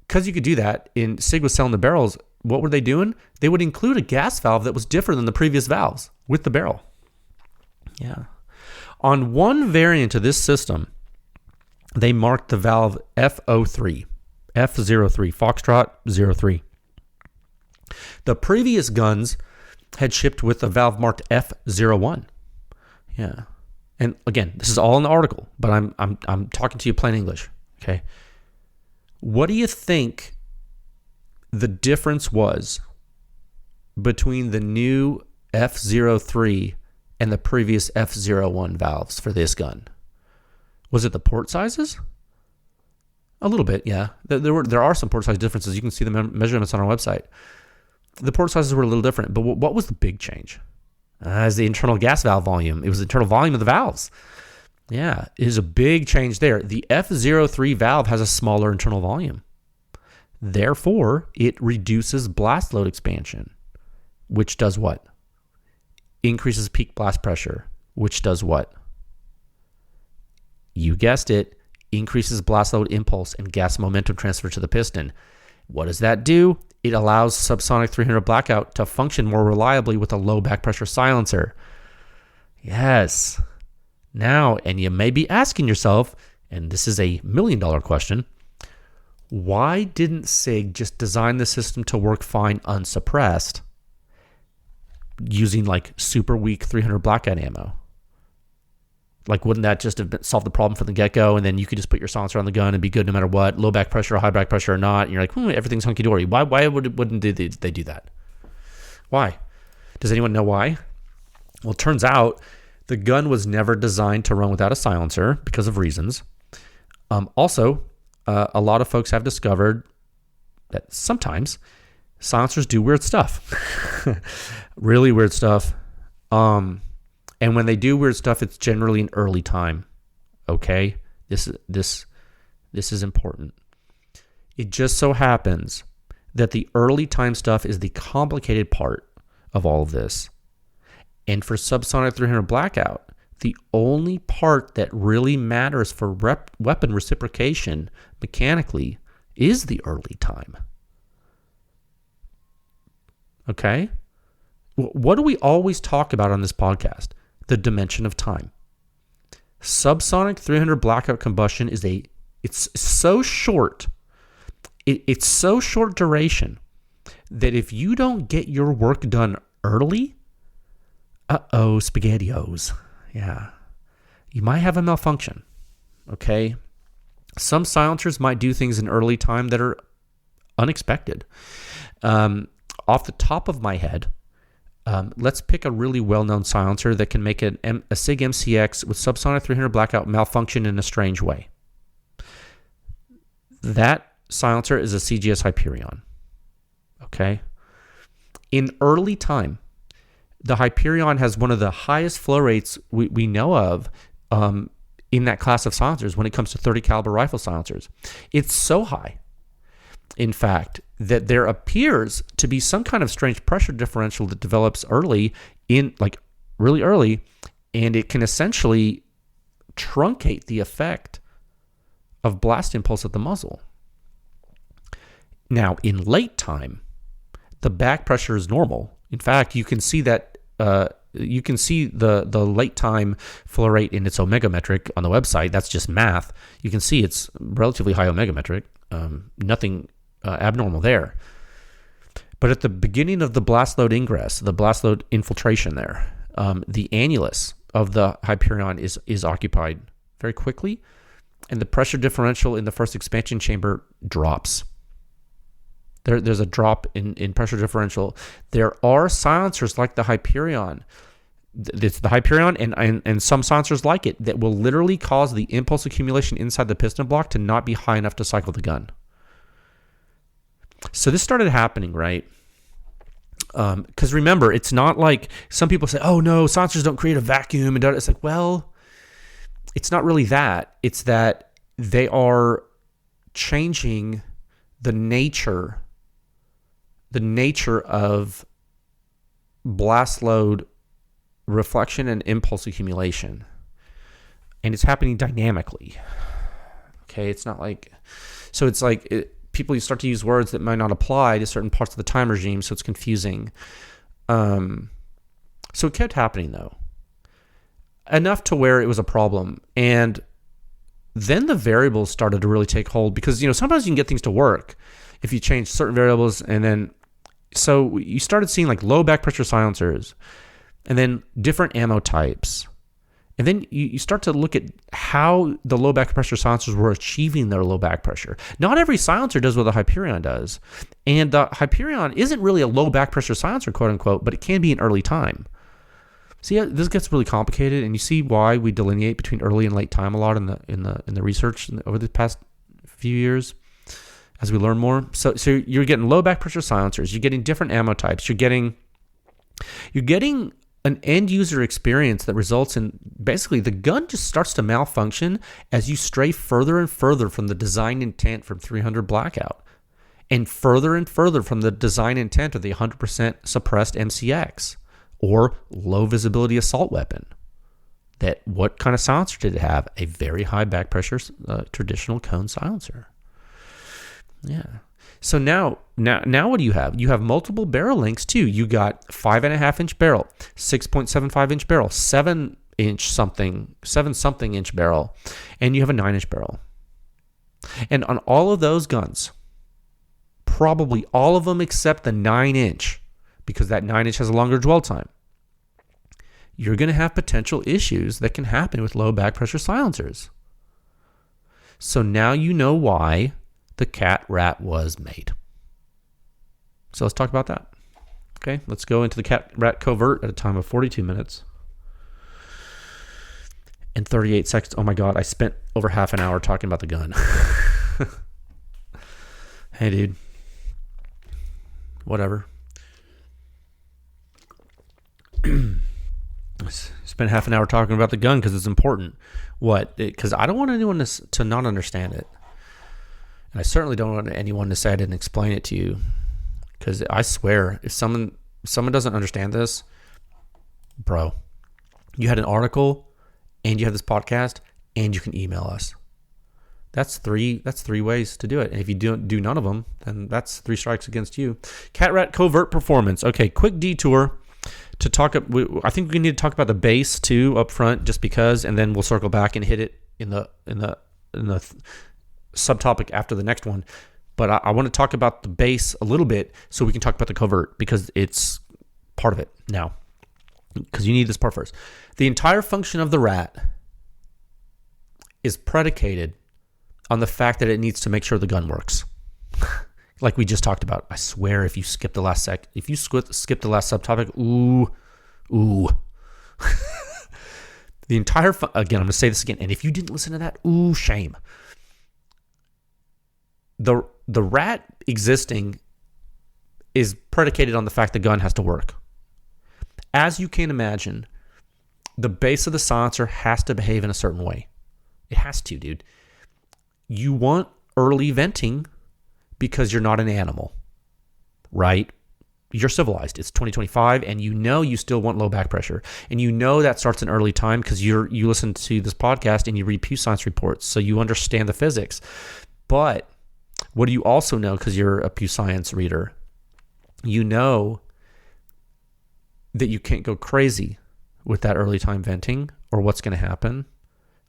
[SPEAKER 1] because you could do that, SIG was selling the barrels. What were they doing? They would include a gas valve that was different than the previous valves with the barrel. Yeah. On one variant of this system, they marked the valve F03, Foxtrot 03. The previous guns had shipped with the valve marked F01. Yeah. And again, this is all in the article, but I'm talking to you plain English. Okay. What do you think the difference was between the new F03 and the previous F01 valves for this gun? Was it the port sizes? A little bit, yeah. There are some port size differences. You can see the measurements on our website. The port sizes were a little different, but what was the big change? Is the internal gas valve volume. It was the internal volume of the valves. Yeah, it is a big change there. The F03 valve has a smaller internal volume. Therefore, it reduces blast load expansion, which does what? Increases peak blast pressure, which does what? You guessed it, increases blast load impulse and gas momentum transfer to the piston. What does that do? It allows subsonic 300 blackout to function more reliably with a low back pressure silencer. Yes. Now, and you may be asking yourself, and this is a $1 million question, why didn't SIG just design the system to work fine unsuppressed using super weak 300 blackout ammo? Wouldn't that just have solved the problem from the get-go, and then you could just put your silencer on the gun and be good no matter what, low back pressure or high back pressure or not, and you're everything's hunky-dory. Why wouldn't they do that? Why? Does anyone know why? Well, it turns out the gun was never designed to run without a silencer because of reasons. Also, a lot of folks have discovered that sometimes silencers do weird stuff. Really weird stuff. And when they do weird stuff, it's generally in early time. Okay? This is important. It just so happens that the early time stuff is the complicated part of all of this. And for subsonic 300 blackout, the only part that really matters for weapon reciprocation mechanically is the early time. Okay? What do we always talk about on this podcast? The dimension of time. Subsonic 300 blackout combustion it's so short. It's so short duration that if you don't get your work done early, SpaghettiOs. Yeah. You might have a malfunction. Okay? Some silencers might do things in early time that are unexpected. Off the top of my head, let's pick a really well-known silencer that can make a SIG MCX with subsonic 300 blackout malfunction in a strange way. That silencer is a CGS Hyperion. Okay? In early time, the Hyperion has one of the highest flow rates we know of in that class of silencers when it comes to 30 caliber rifle silencers. It's so high, in fact, that there appears to be some kind of strange pressure differential that develops early, really early, and it can essentially truncate the effect of blast impulse at the muzzle. Now, in late time, the back pressure is normal. In fact, you can see that you can see the late time flow rate in its omega metric on the website. That's just math. You can see it's relatively high omega metric. Nothing abnormal there. But at the beginning of the blast load ingress, the blast load infiltration there, the annulus of the Hyperion is occupied very quickly, and the pressure differential in the first expansion chamber drops. There's a drop in pressure differential. There are silencers like the Hyperion. It's the Hyperion and some silencers like it that will literally cause the impulse accumulation inside the piston block to not be high enough to cycle the gun. So this started happening, right? Because remember, it's not like some people say, oh no, silencers don't create a vacuum. And it's like, well, it's not really that. It's that they are changing the nature of blast load reflection and impulse accumulation. And it's happening dynamically. Okay, it's not like... So it's like... people start to use words that might not apply to certain parts of the time regime, so it's confusing. So it kept happening, though. Enough to where it was a problem. And then the variables started to really take hold because, sometimes you can get things to work if you change certain variables. And then, so you started seeing like low back pressure silencers and then different ammo types. And then you start to look at how the low back pressure silencers were achieving their low back pressure. Not every silencer does what the Hyperion does. And the Hyperion isn't really a low back pressure silencer, quote unquote, but it can be in early time. See, this gets really complicated, and you see why we delineate between early and late time a lot in the research over the past few years as we learn more. So you're getting low back pressure silencers, you're getting different ammo types, you're getting an end user experience that results in basically the gun just starts to malfunction as you stray further and further from the design intent from 300 blackout and further from the design intent of the 100% suppressed MCX or low visibility assault weapon. That what kind of silencer did it have? A very high back pressure traditional cone silencer. Yeah. So now what do you have? You have multiple barrel lengths too. You got 5.5 inch barrel, 6.75 inch barrel, 7 something inch barrel, and you have a 9 inch barrel. And on all of those guns, probably all of them except the 9 inch, because that 9 inch has a longer dwell time, you're going to have potential issues that can happen with low back pressure silencers. So now you know why the cat-rat was made. So let's talk about that. Okay, let's go into the cat-rat covert at a time of 42 minutes and 38 seconds. Oh my God, I spent over half an hour talking about the gun. Hey, dude. Whatever. Spent half an hour talking about the gun because it's important. What? Because I don't want anyone to not understand it. And I certainly don't want anyone to say I didn't explain it to you. Because I swear, if someone doesn't understand this, bro, you had an article and you have this podcast and you can email us. That's three ways to do it. And if you do none of them, then that's 3 strikes against you. Cat-rat covert performance. Okay, quick detour to talk. I think we need to talk about the base too up front, just because, and then we'll circle back and hit it in the subtopic after the next one. But I want to talk about the base a little bit so we can talk about the covert, because it's part of it now. Because you need this part first. The entire function of the RAT is predicated on the fact that it needs to make sure the gun works. Like we just talked about. I swear, if you skip the last if you skip the last subtopic, ooh. The entire again, I'm going to say this again, and if you didn't listen to that, ooh, shame. The RAT existing is predicated on the fact the gun has to work. As you can imagine, the base of the silencer has to behave in a certain way. It has to, dude. You want early venting because you're not an animal, right? You're civilized. It's 2025, and you still want low back pressure. And that starts in early time because you listen to this podcast and you read Pew Science reports, so you understand the physics. But what do you also know, because you're a Pew Science reader? You know that you can't go crazy with that early time venting, or what's going to happen?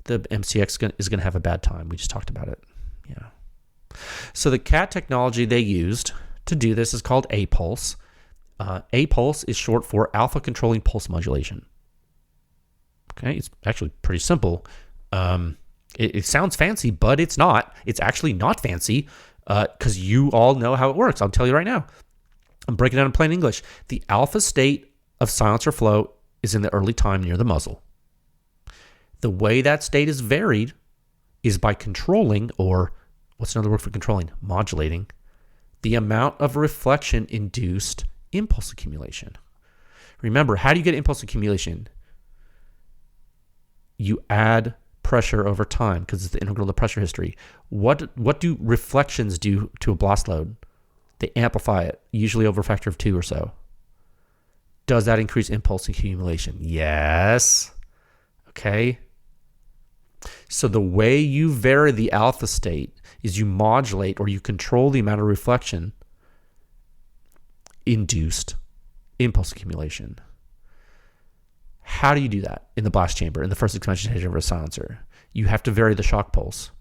[SPEAKER 1] The MCX is going to have a bad time. We just talked about it. Yeah. So the CAT technology they used to do this is called A pulse. A pulse is short for alpha controlling pulse modulation. Okay, it's actually pretty simple. It sounds fancy, but it's not. It's actually not fancy because you all know how it works. I'll tell you right now. I'm breaking it down in plain English. The alpha state of silencer flow is in the early time near the muzzle. The way that state is varied is by controlling, or what's another word for controlling? Modulating the amount of reflection-induced impulse accumulation. Remember, how do you get impulse accumulation? You add pressure over time because it's the integral to pressure history. What do reflections do to a blast load? They amplify it, usually over a factor of 2 or so. Does that increase impulse accumulation? Yes. Okay. So the way you vary the alpha state is you modulate or you control the amount of reflection induced impulse accumulation. How do you do that in the blast chamber, in the first expansion stage of a silencer? You have to vary the shock pulse.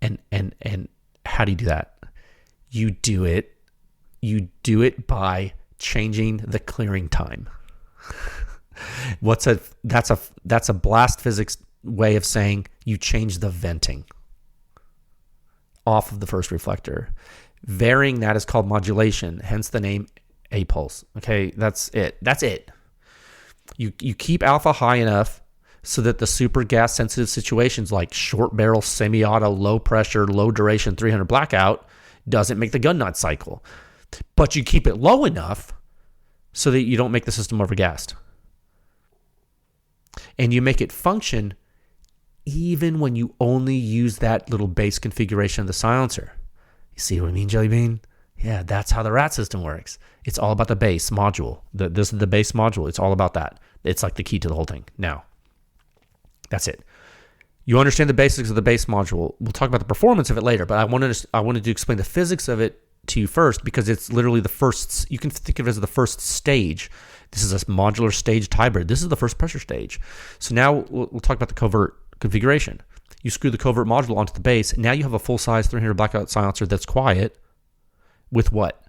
[SPEAKER 1] And how do you do that? You do it by changing the clearing time. That's a blast physics way of saying you change the venting off of the first reflector. Varying that is called modulation, hence the name A pulse. Okay, that's it. You keep alpha high enough so that the super gas sensitive situations like short barrel, semi-auto, low pressure, low duration, 300 blackout doesn't make the gun nut cycle. But you keep it low enough so that you don't make the system overgassed. And you make it function even when you only use that little base configuration of the silencer. You see what I mean, Jelly Bean? Yeah, that's how the RAT system works. It's all about the base module. This is the base module. It's all about that. It's like the key to the whole thing. Now, that's it. You understand the basics of the base module. We'll talk about the performance of it later, but I wanted to explain the physics of it to you first because it's literally the first. You can think of it as the first stage. This is a modular staged hybrid. This is the first pressure stage. So now we'll talk about the covert configuration. You screw the covert module onto the base. Now you have a full-size 300 blackout silencer that's quiet with what?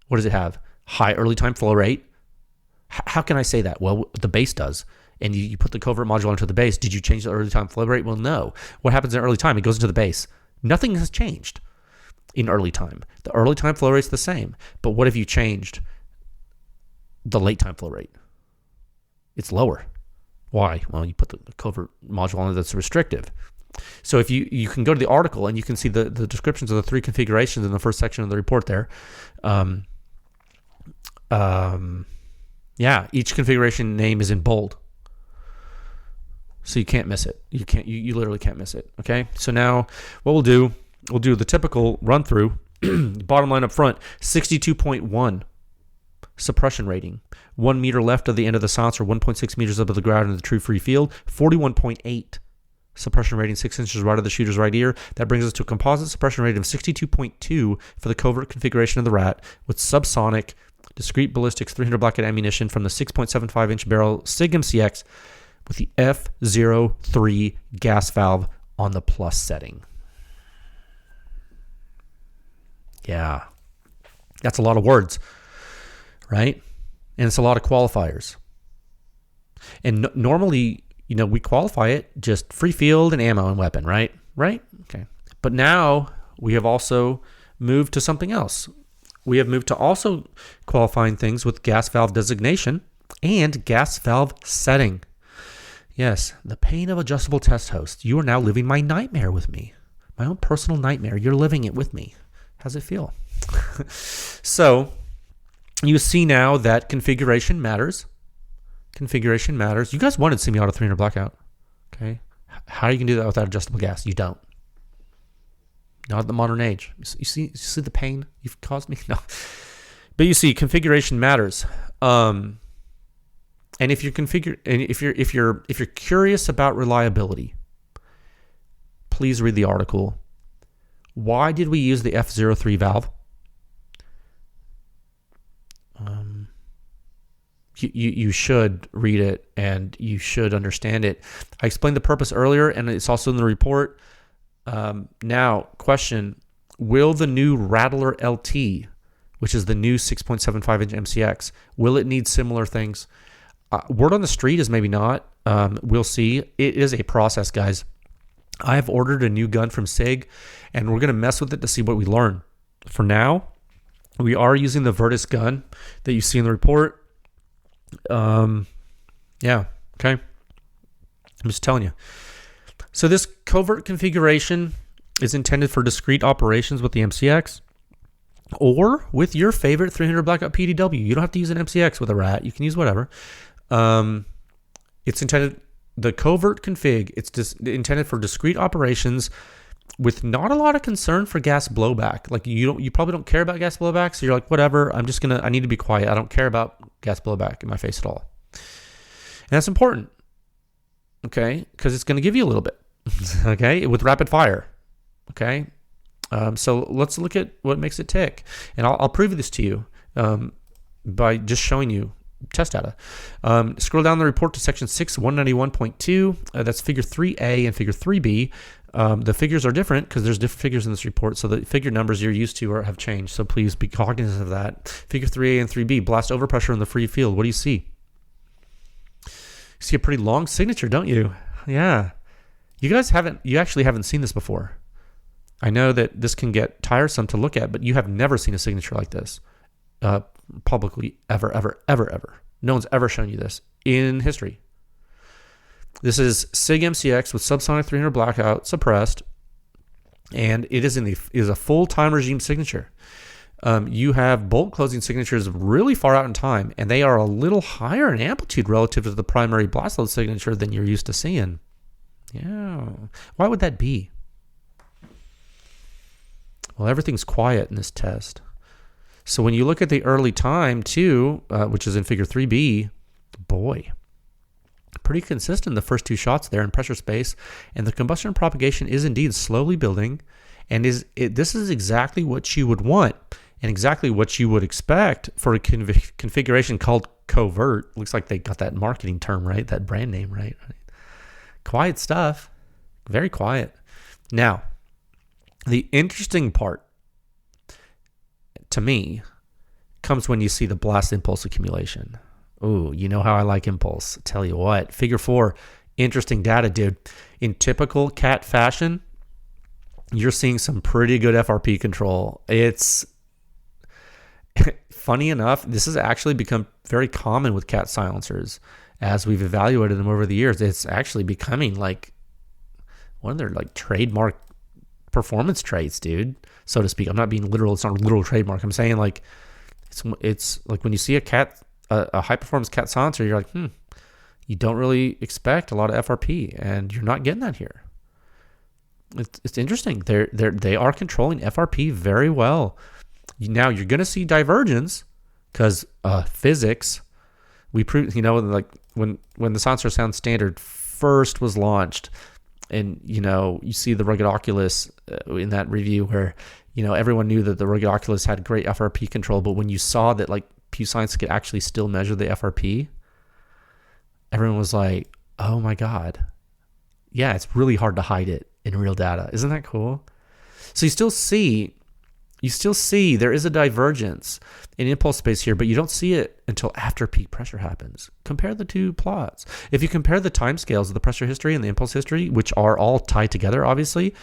[SPEAKER 1] What does it have? High early time flow rate. How can I say that? Well, the base does. And you put the covert module onto the base. Did you change the early time flow rate? Well, no. What happens in early time? It goes into the base. Nothing has changed in early time. The early time flow rate's the same. But what have you changed? The late time flow rate. It's lower. Why? Well, you put the covert module on that's restrictive. So if you can go to the article and you can see the descriptions of the 3 configurations in the first section of the report there. Each configuration name is in bold. So you can't miss it. You literally can't miss it. Okay. So now what we'll do the typical run through. Bottom line up front, 62.1 suppression rating, 1 meter left of the end of the silencer, 1.6 meters above the ground in the true free field, 41.8 suppression rating, 6 inches right of the shooter's right ear. That brings us to a composite suppression rating of 62.2 for the covert configuration of the RAT with subsonic discrete ballistics 300 blackout ammunition from the 6.75 inch barrel SIG MCX with the F03 gas valve on the plus setting. Yeah, that's a lot of words, right? And it's a lot of qualifiers. And normally, we qualify it just free field and ammo and weapon, right? Right? Okay. But now we have also moved to something else. We have moved to also qualifying things with gas valve designation and gas valve setting. Yes, the pain of adjustable test host. You are now living my nightmare with me. My own personal nightmare. You're living it with me. How's it feel? So you see now that configuration matters. Configuration matters. You guys wanted semi-auto 300 blackout. Okay. How are you going to do that without adjustable gas? You don't. Not at the modern age. You see the pain you've caused me? No. But you see, configuration matters. And if you're curious about reliability, please read the article. Why did we use the F03 valve? You should read it and you should understand it. I explained the purpose earlier, and it's also in the report. Now, question: Will the new Rattler LT, which is the new 6.75-inch MCX, will it need similar things? Word on the street is maybe not. We'll see. It is a process, guys. I have ordered a new gun from SIG, and we're going to mess with it to see what we learn. For now, we are using the Virtus gun that you see in the report. Yeah, okay. I'm just telling you. So this covert configuration is intended for discrete operations with the MCX or with your favorite 300 blackout PDW. You don't have to use an MCX with a RAT. You can use whatever. It's intended, the covert config, it's just intended for discrete operations with not a lot of concern for gas blowback. Like you probably don't care about gas blowback, so you're like, whatever, I need to be quiet. I don't care about gas blowback in my face at all. And that's important, okay? Because it's going to give you a little bit, okay, with rapid fire, okay? So let's look at what makes it tick. And I'll prove this to you by just showing you test data. Scroll down the report to section 6, 191.2. That's figure 3A and figure 3B. The figures are different because there's different figures in this report, so the figure numbers you're used to have changed. So please be cognizant of that. Figure 3A and 3B, blast overpressure in the free field. What do you see? You see a pretty long signature, don't you? Yeah. You actually haven't seen this before. I know that this can get tiresome to look at, but you have never seen a signature like this publicly ever. No one's ever shown you this in history. This is SIG MCX with subsonic 300 blackout suppressed, and it is a full time regime signature. You have bolt closing signatures really far out in time, and they are a little higher in amplitude relative to the primary blast load signature than you're used to seeing. Yeah. Why would that be? Well, everything's quiet in this test. So when you look at the early time too, which is in figure 3B, boy, pretty consistent the first two shots there in pressure space, and the combustion propagation is indeed slowly building, and this is exactly what you would want and exactly what you would expect for a configuration called covert. Looks like they got that marketing term right, that brand name right. Quiet stuff, very quiet. Now, the interesting part to me comes when you see the blast impulse accumulation. Ooh, you know how I like impulse. Tell you what, figure 4, interesting data, dude. In typical CAT fashion, you're seeing some pretty good FRP control. It's funny enough, this has actually become very common with CAT silencers. As we've evaluated them over the years, it's actually becoming like one of their like trademark performance traits, dude, so to speak. I'm not being literal. It's not a literal trademark. I'm saying like it's like when you see a high performance CAT silencer, you're like, you don't really expect a lot of FRP, and you're not getting that here. It's interesting. They are controlling FRP very well. Now you're going to see divergence because physics. We proved, like when the silencer sound standard first was launched, and you see the rugged Oculus in that review where everyone knew that the rugged Oculus had great FRP control, but when you saw that like Pew Science could actually still measure the FRP, everyone was like, oh my god, yeah, it's really hard to hide it in real data. Isn't that cool? So you still see there is a divergence in impulse space here, but you don't see it until after peak pressure happens. Compare the two plots. If you compare the timescales of the pressure history and the impulse history, which are all tied together, obviously,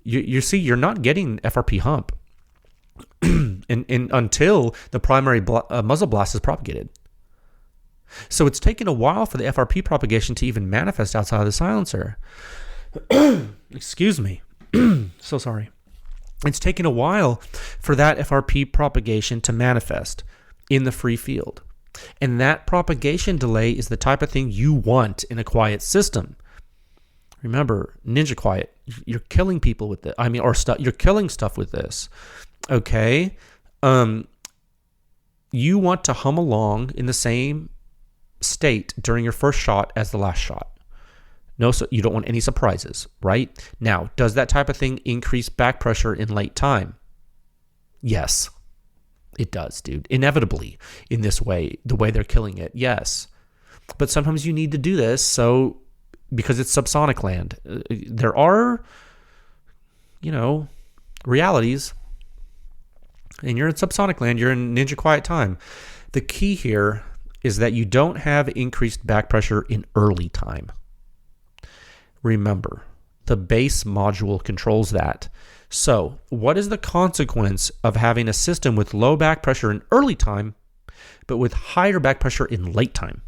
[SPEAKER 1] you see you're not getting FRP hump until the primary muzzle blast is propagated. So it's taken a while for the FRP propagation to even manifest outside of the silencer. Excuse me. So sorry. It's taken a while for that FRP propagation to manifest in the free field. And that propagation delay is the type of thing you want in a quiet system. Remember, Ninja Quiet, you're killing people with it. You're killing stuff with this. Okay? You want to hum along in the same state during your first shot as the last shot. No, so you don't want any surprises, right? Now, does that type of thing increase back pressure in late time? Yes, it does, dude. Inevitably, in this way, the way they're killing it, yes. But sometimes you need to do this, because it's subsonic land. There are, realities and you're in subsonic land, you're in ninja quiet time. The key here is that you don't have increased back pressure in early time. Remember, the base module controls that. So, what is the consequence of having a system with low back pressure in early time, but with higher back pressure in late time?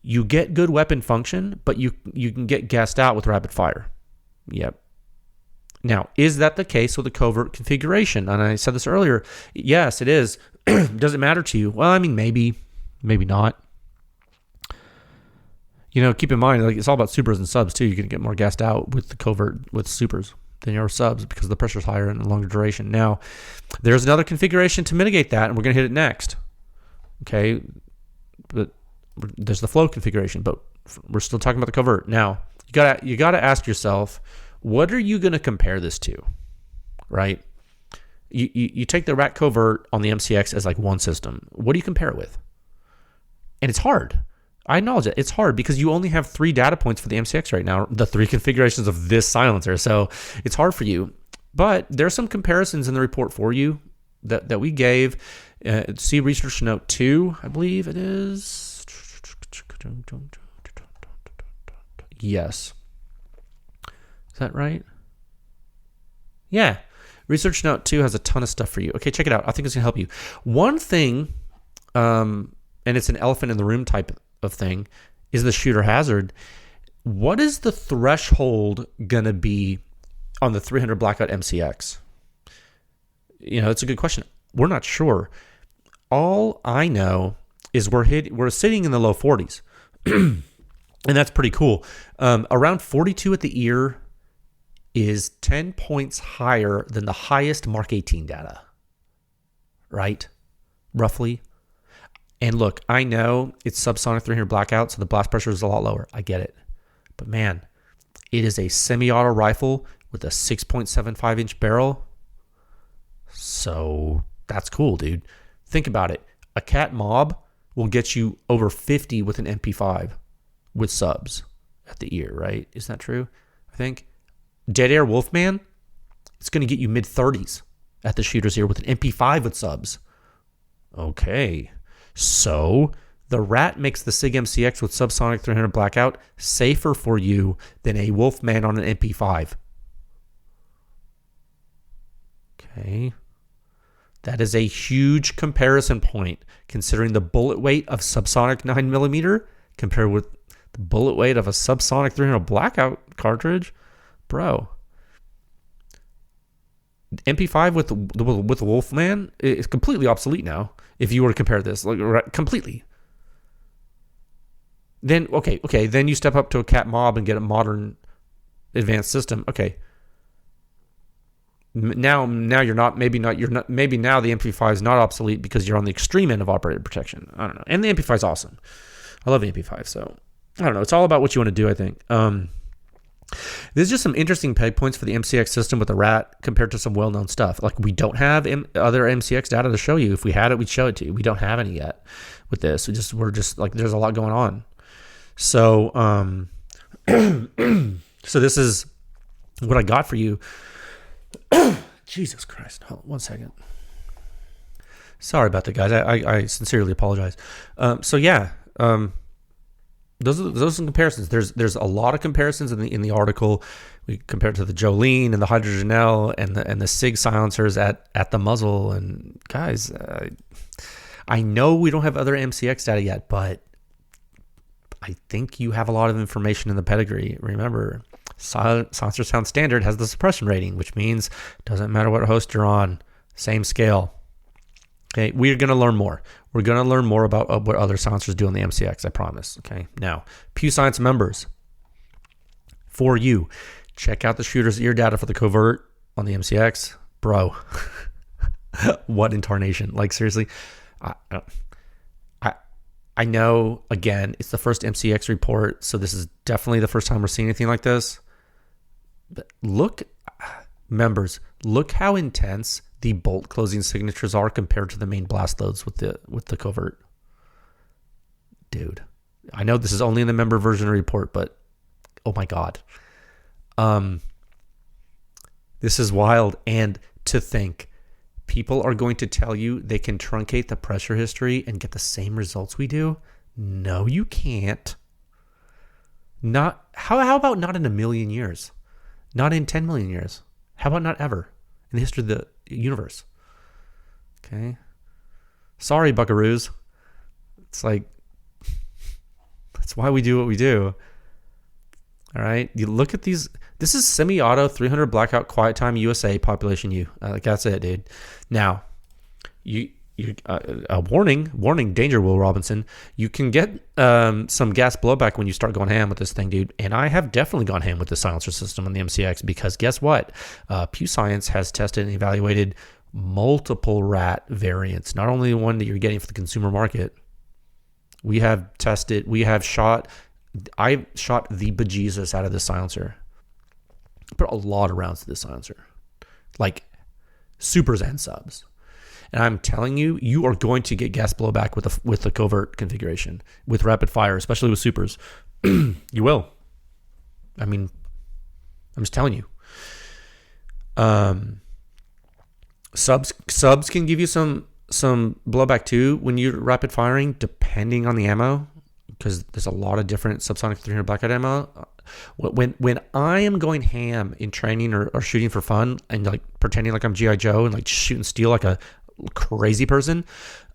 [SPEAKER 1] You get good weapon function, but you can get gassed out with rapid fire. Yep. Now, is that the case with the covert configuration? And I said this earlier. Yes, it is. Does it matter to you? Well, I mean, maybe not. Keep in mind, like, it's all about supers and subs too. You're going to get more gassed out with the covert with supers than your subs because the pressure's higher and longer duration. Now, there's another configuration to mitigate that, and we're going to hit it next. Okay, but there's the flow configuration, but we're still talking about the covert. Now, you gotta ask yourself, what are you going to compare this to, right? You take the RAT covert on the MCX as like one system. What do you compare it with? And it's hard. I acknowledge it. It's hard because you only have 3 data points for the MCX right now, the 3 configurations of this silencer. So it's hard for you. But there's some comparisons in the report for you that we gave. See Research Note 2, I believe it is. Yes. Is that right? Yeah. Research Note 2 has a ton of stuff for you. Okay, check it out. I think it's going to help you. One thing, and it's an elephant in the room type of thing, is the shooter hazard. What is the threshold going to be on the 300 blackout MCX? It's a good question. We're not sure. All I know is we're sitting in the low 40s. And that's pretty cool. Around 42 at the ear is 10 points higher than the highest Mark 18 data, right? Roughly. And look, I know it's subsonic 300 blackout, so the blast pressure is a lot lower. I get it. But man, it is a semi-auto rifle with a 6.75-inch barrel. So that's cool, dude. Think about it. A cat mob will get you over 50 with an MP5 with subs at the ear, right? Isn't that true? I think. Dead Air Wolfman, it's going to get you mid-30s at the shooter's ear with an MP5 with subs. Okay. So the RAT makes the SIG MCX with subsonic 300 blackout safer for you than a Wolfman on an MP5. Okay. That is a huge comparison point considering the bullet weight of subsonic 9mm compared with the bullet weight of a subsonic 300 blackout cartridge. Bro. MP5 with the Wolfman is completely obsolete now. If you were to compare this, like completely. Then then you step up to a cat mob and get a modern advanced system. Okay. Now you're not maybe now the MP5 is not obsolete because you're on the extreme end of operator protection. I don't know. And the MP5 is awesome. I love the MP5, so I don't know. It's all about what you want to do, I think. There's just some interesting peg points for the MCX system with the RAT compared to some well-known stuff. Like, we don't have other MCX data to show you. If we had it, we'd show it to you. We don't have any yet with this. We're just like, there's a lot going on. So, so this is what I got for you. Jesus Christ. Hold on one second. Sorry about that, guys. I sincerely apologize. Those are some comparisons. There's a lot of comparisons in the article. We compare it to the Jolene and the Hydrogenel and the SIG silencers at the muzzle. And guys, I know we don't have other MCX data yet, but I think you have a lot of information in the pedigree. Remember, Silencer Sound Standard has the suppression rating, which means it doesn't matter what host you're on, same scale. Okay, we're going to learn more. We're going to learn more about what other silencers do on the MCX, I promise. Okay, now, Pew Science members, for you, check out the shooter's ear data for the covert on the MCX. Bro, what in tarnation? Like, seriously, I know, again, it's the first MCX report, so this is definitely the first time we're seeing anything like this. But look how intense the bolt closing signatures are compared to the main blast loads with the covert. Dude, I know this is only in the member version report, but oh my God. This is wild. And to think people are going to tell you they can truncate the pressure history and get the same results we do? No, you can't. Not how about not in a million years? Not in 10 million years? How about not ever in the history of the universe? Okay. Sorry, buckaroos. It's like, that's why we do what we do. All right. You look at these. This is semi-auto 300 blackout quiet time USA population U. Like that's it, dude. Now, you warning, danger, Will Robinson. You can get some gas blowback when you start going ham with this thing, dude. And I have definitely gone ham with the silencer system on the MCX because guess what? Pew Science has tested and evaluated multiple RAT variants, not only the one that you're getting for the consumer market. I've shot the bejesus out of this silencer. Put a lot of rounds to this silencer, like supers and subs. And I'm telling you, you are going to get gas blowback with the covert configuration, with rapid fire, especially with supers. You will. I mean, I'm just telling you. Subs can give you some blowback too when you're rapid firing, depending on the ammo, because there's a lot of different subsonic 300 blackout ammo. When I am going ham in training or shooting for fun and like pretending like I'm G.I. Joe and like shooting steel like a crazy person,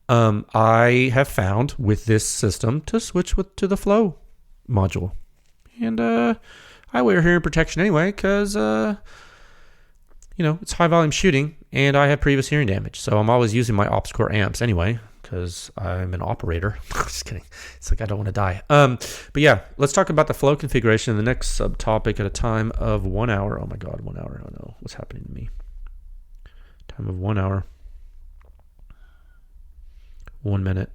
[SPEAKER 1] I have found with this system to switch to the flow module. And I wear hearing protection anyway because, it's high volume shooting and I have previous hearing damage. So I'm always using my ops core amps anyway because I'm an operator. Just kidding. It's like I don't want to die. But yeah, let's talk about the flow configuration in the next subtopic at a time of 1 hour. Oh my God, 1 hour. Oh no, what's happening to me? Time of 1 hour. 1 minute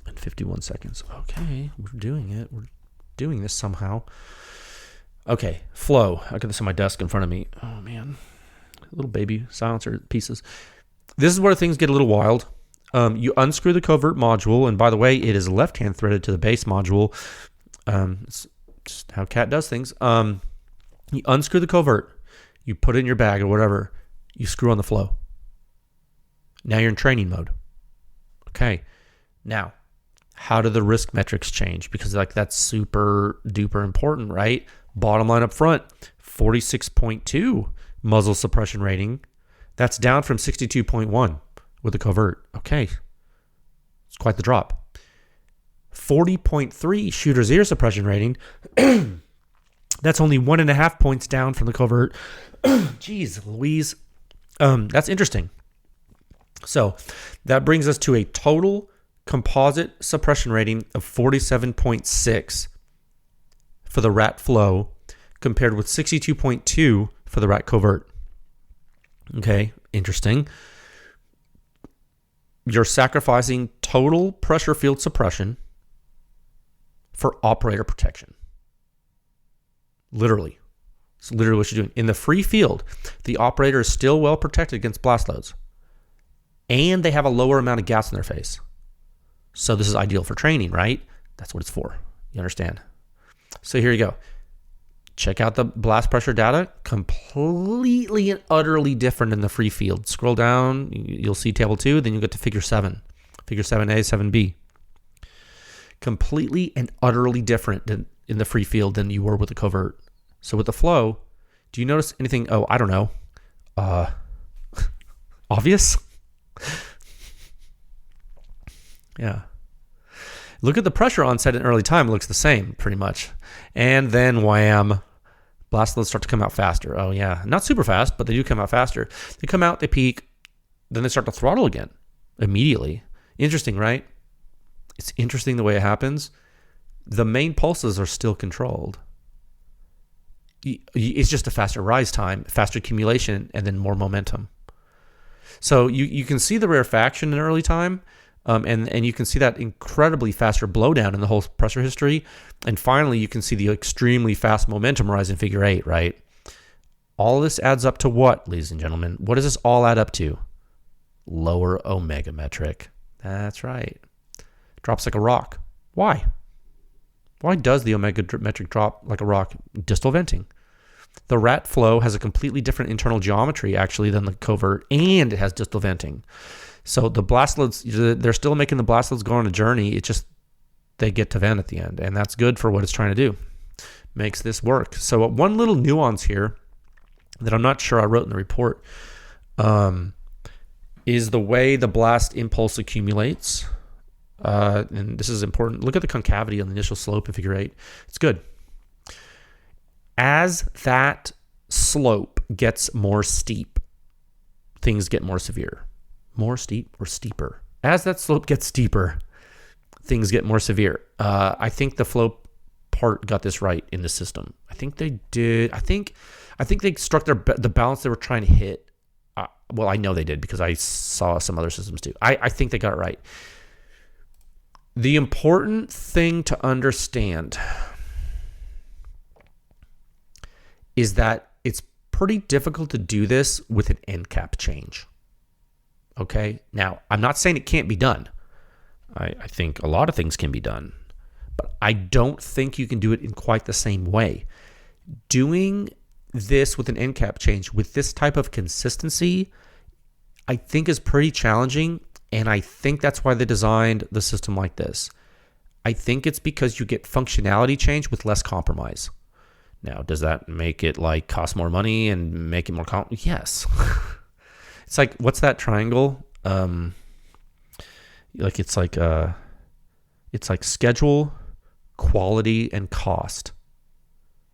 [SPEAKER 1] and 51 seconds. Okay, we're doing it. We're doing this somehow. Okay, flow. I got this on my desk in front of me. Oh man, little baby silencer pieces. This is where things get a little wild. You unscrew the covert module, and by the way, it is left-hand threaded to the base module. It's just how Cat does things. You unscrew the covert, you put it in your bag or whatever, you screw on the flow. Now you're in training mode. Okay. Now, how do the risk metrics change? Because that's super duper important, right? Bottom line up front, 46.2 muzzle suppression rating. That's down from 62.1 with the covert. Okay. It's quite the drop. 40.3 shooter's ear suppression rating. That's only 1.5 points down from the covert. Jeez Louise. That's interesting. So that brings us to a total composite suppression rating of 47.6 for the RAT flow compared with 62.2 for the RAT covert. Okay, interesting. You're sacrificing total pressure field suppression for operator protection. Literally. It's literally what you're doing. In the free field, the operator is still well protected against blast loads. And they have a lower amount of gas in their face. So this is ideal for training, right? That's what it's for. You understand? So here you go. Check out the blast pressure data. Completely and utterly different in the free field. Scroll down, you'll see table 2, then you'll get to figure 7. Figure 7A, 7B. Completely and utterly different in the free field than you were with the covert. So with the flow, do you notice anything? Oh, I don't know. Obvious? Yeah. Look at the pressure onset in early time. It looks the same, pretty much. And then wham, blast loads start to come out faster. Oh yeah, not super fast, but they do come out faster. They come out, they peak, then they start to throttle again immediately. Interesting, right? It's interesting the way it happens. The main pulses are still controlled. It's just a faster rise time, faster accumulation, and then more momentum. So you can see the rarefaction in early time, and you can see that incredibly faster blowdown in the whole pressure history. And finally, you can see the extremely fast momentum rise in figure 8, right? All this adds up to what, ladies and gentlemen? What does this all add up to? Lower omega metric. That's right. Drops like a rock. Why? Why does the omega metric drop like a rock? Distal venting. The RAT flow has a completely different internal geometry, actually, than the covert, and it has distal venting. So the blast loads, they're still making the blast loads go on a journey. It's just they get to vent at the end, and that's good for what it's trying to do. Makes this work. So one little nuance here that I'm not sure I wrote in the report is the way the blast impulse accumulates. And this is important. Look at the concavity on the initial slope in figure 8. It's good. As that slope gets more steep, things get more severe. More steep or steeper? As that slope gets steeper, things get more severe. I think the flow part got this right in the system. I think they did. I think they struck the balance they were trying to hit. Well, I know they did because I saw some other systems too. I think they got it right. The important thing to understand is that it's pretty difficult to do this with an end cap change. Okay? Now, I'm not saying it can't be done. I think a lot of things can be done, but I don't think you can do it in quite the same way. Doing this with an end cap change with this type of consistency, I think is pretty challenging, and I think that's why they designed the system like this. I think it's because you get functionality change with less compromise. Now, does that make it like cost more money and make it more yes. It's like, what's that triangle? It's like schedule, quality, and cost.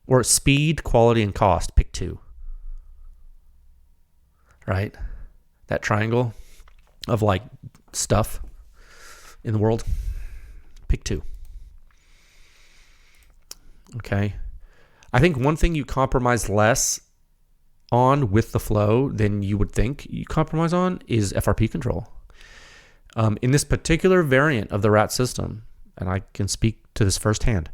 [SPEAKER 1] Or speed, quality, and cost. Pick two. Right? That triangle of like stuff in the world. Pick two. Okay. I think one thing you compromise less on with the flow than you would think you compromise on is FRP control. In this particular variant of the RAT system, and I can speak to this firsthand,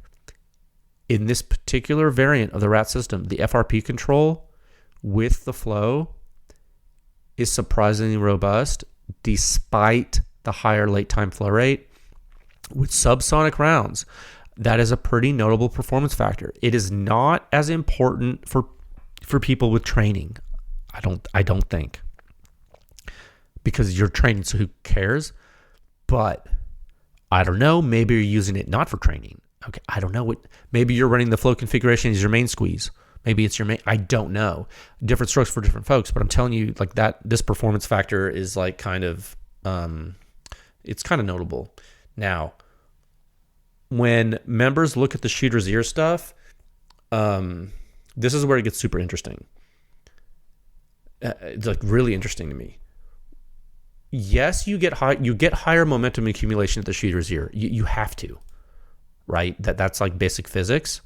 [SPEAKER 1] in this particular variant of the RAT system, the FRP control with the flow is surprisingly robust despite the higher late time flow rate. With subsonic rounds, that is a pretty notable performance factor. It is not as important for people with training. I don't think. Because you're training, so who cares? But I don't know, maybe you're using it not for training. Okay, I don't know. Maybe you're running the flow configuration as your main squeeze. Maybe it's your main, I don't know. Different strokes for different folks, but I'm telling you, like, that this performance factor is like kind of it's kind of notable. Now, when members look at the shooter's ear stuff, this is where it gets super interesting. It's like really interesting to me. Yes, you get higher momentum accumulation at the shooter's ear. You have to, right? That's like basic physics.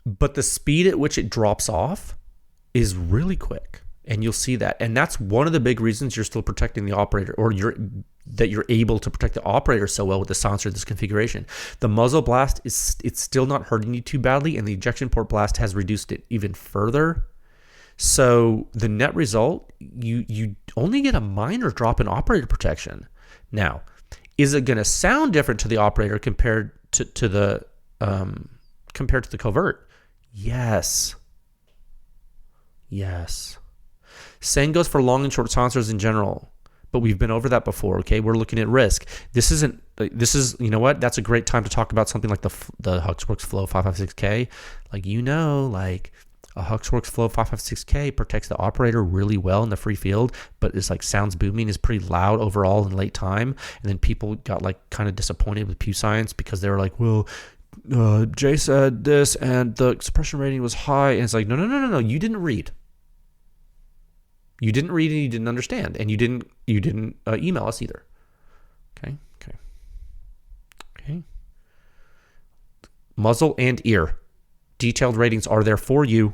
[SPEAKER 1] But the speed at which it drops off is really quick, and you'll see that. And that's one of the big reasons you're still protecting the operator, or you're able to protect the operator so well with the silencer, this configuration. The muzzle blast it's still not hurting you too badly, and the ejection port blast has reduced it even further. So the net result, you only get a minor drop in operator protection. Now, is it going to sound different to the operator compared to the covert? Yes. Same goes for long and short silencers in general. But we've been over that before, okay? We're looking at risk. This is, you know what? That's a great time to talk about something like the Huxworks Flow 556K. Like a Huxworks Flow 556K protects the operator really well in the free field, but it's like sounds booming, is pretty loud overall in late time. And then people got like kind of disappointed with Pew Science because they were like, well, Jay said this and the suppression rating was high. And it's like, no. You didn't read. You didn't read and you didn't understand, and you didn't email us either. Okay. Muzzle and ear. Detailed ratings are there for you.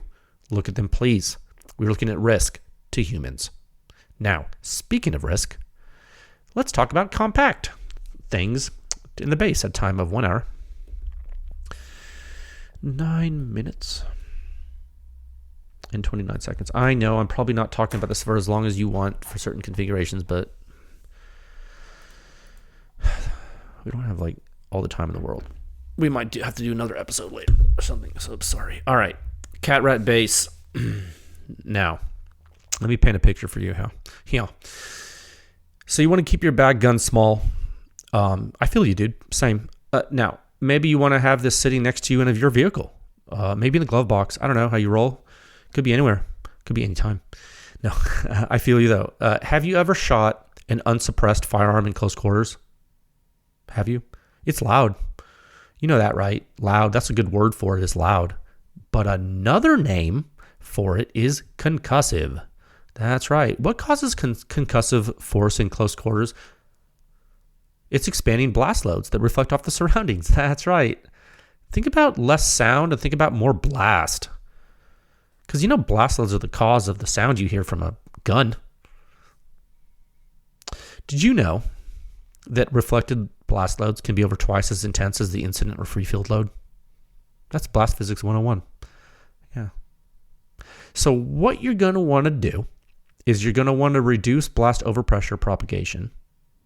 [SPEAKER 1] Look at them, please. We're looking at risk to humans. Now, speaking of risk, let's talk about compact things in the base at time of 1 hour. 9 minutes. and 29 seconds. I know I'm probably not talking about this for as long as you want for certain configurations, but we don't have like all the time in the world. we might have to do another episode later or something. So sorry. All right. Cat rat base. Now, let me paint a picture for you. Yeah. So you want to keep your bag gun small. I feel you, dude. Same. Now, maybe you want to have this sitting next to you in your vehicle. Maybe in the glove box. I don't know how you roll. Could be anywhere. Could be anytime. No, I feel you though. Have you ever shot an unsuppressed firearm in close quarters? Have you? It's loud. You know that, right? Loud. That's a good word for it, is loud. But another name for it is concussive. That's right. What causes concussive force in close quarters? It's expanding blast loads that reflect off the surroundings. That's right. Think about less sound and think about more blast. Because blast loads are the cause of the sound you hear from a gun. Did you know that reflected blast loads can be over twice as intense as the incident or free field load? That's blast physics 101. Yeah. So what you're going to want to do is you're going to want to reduce blast overpressure propagation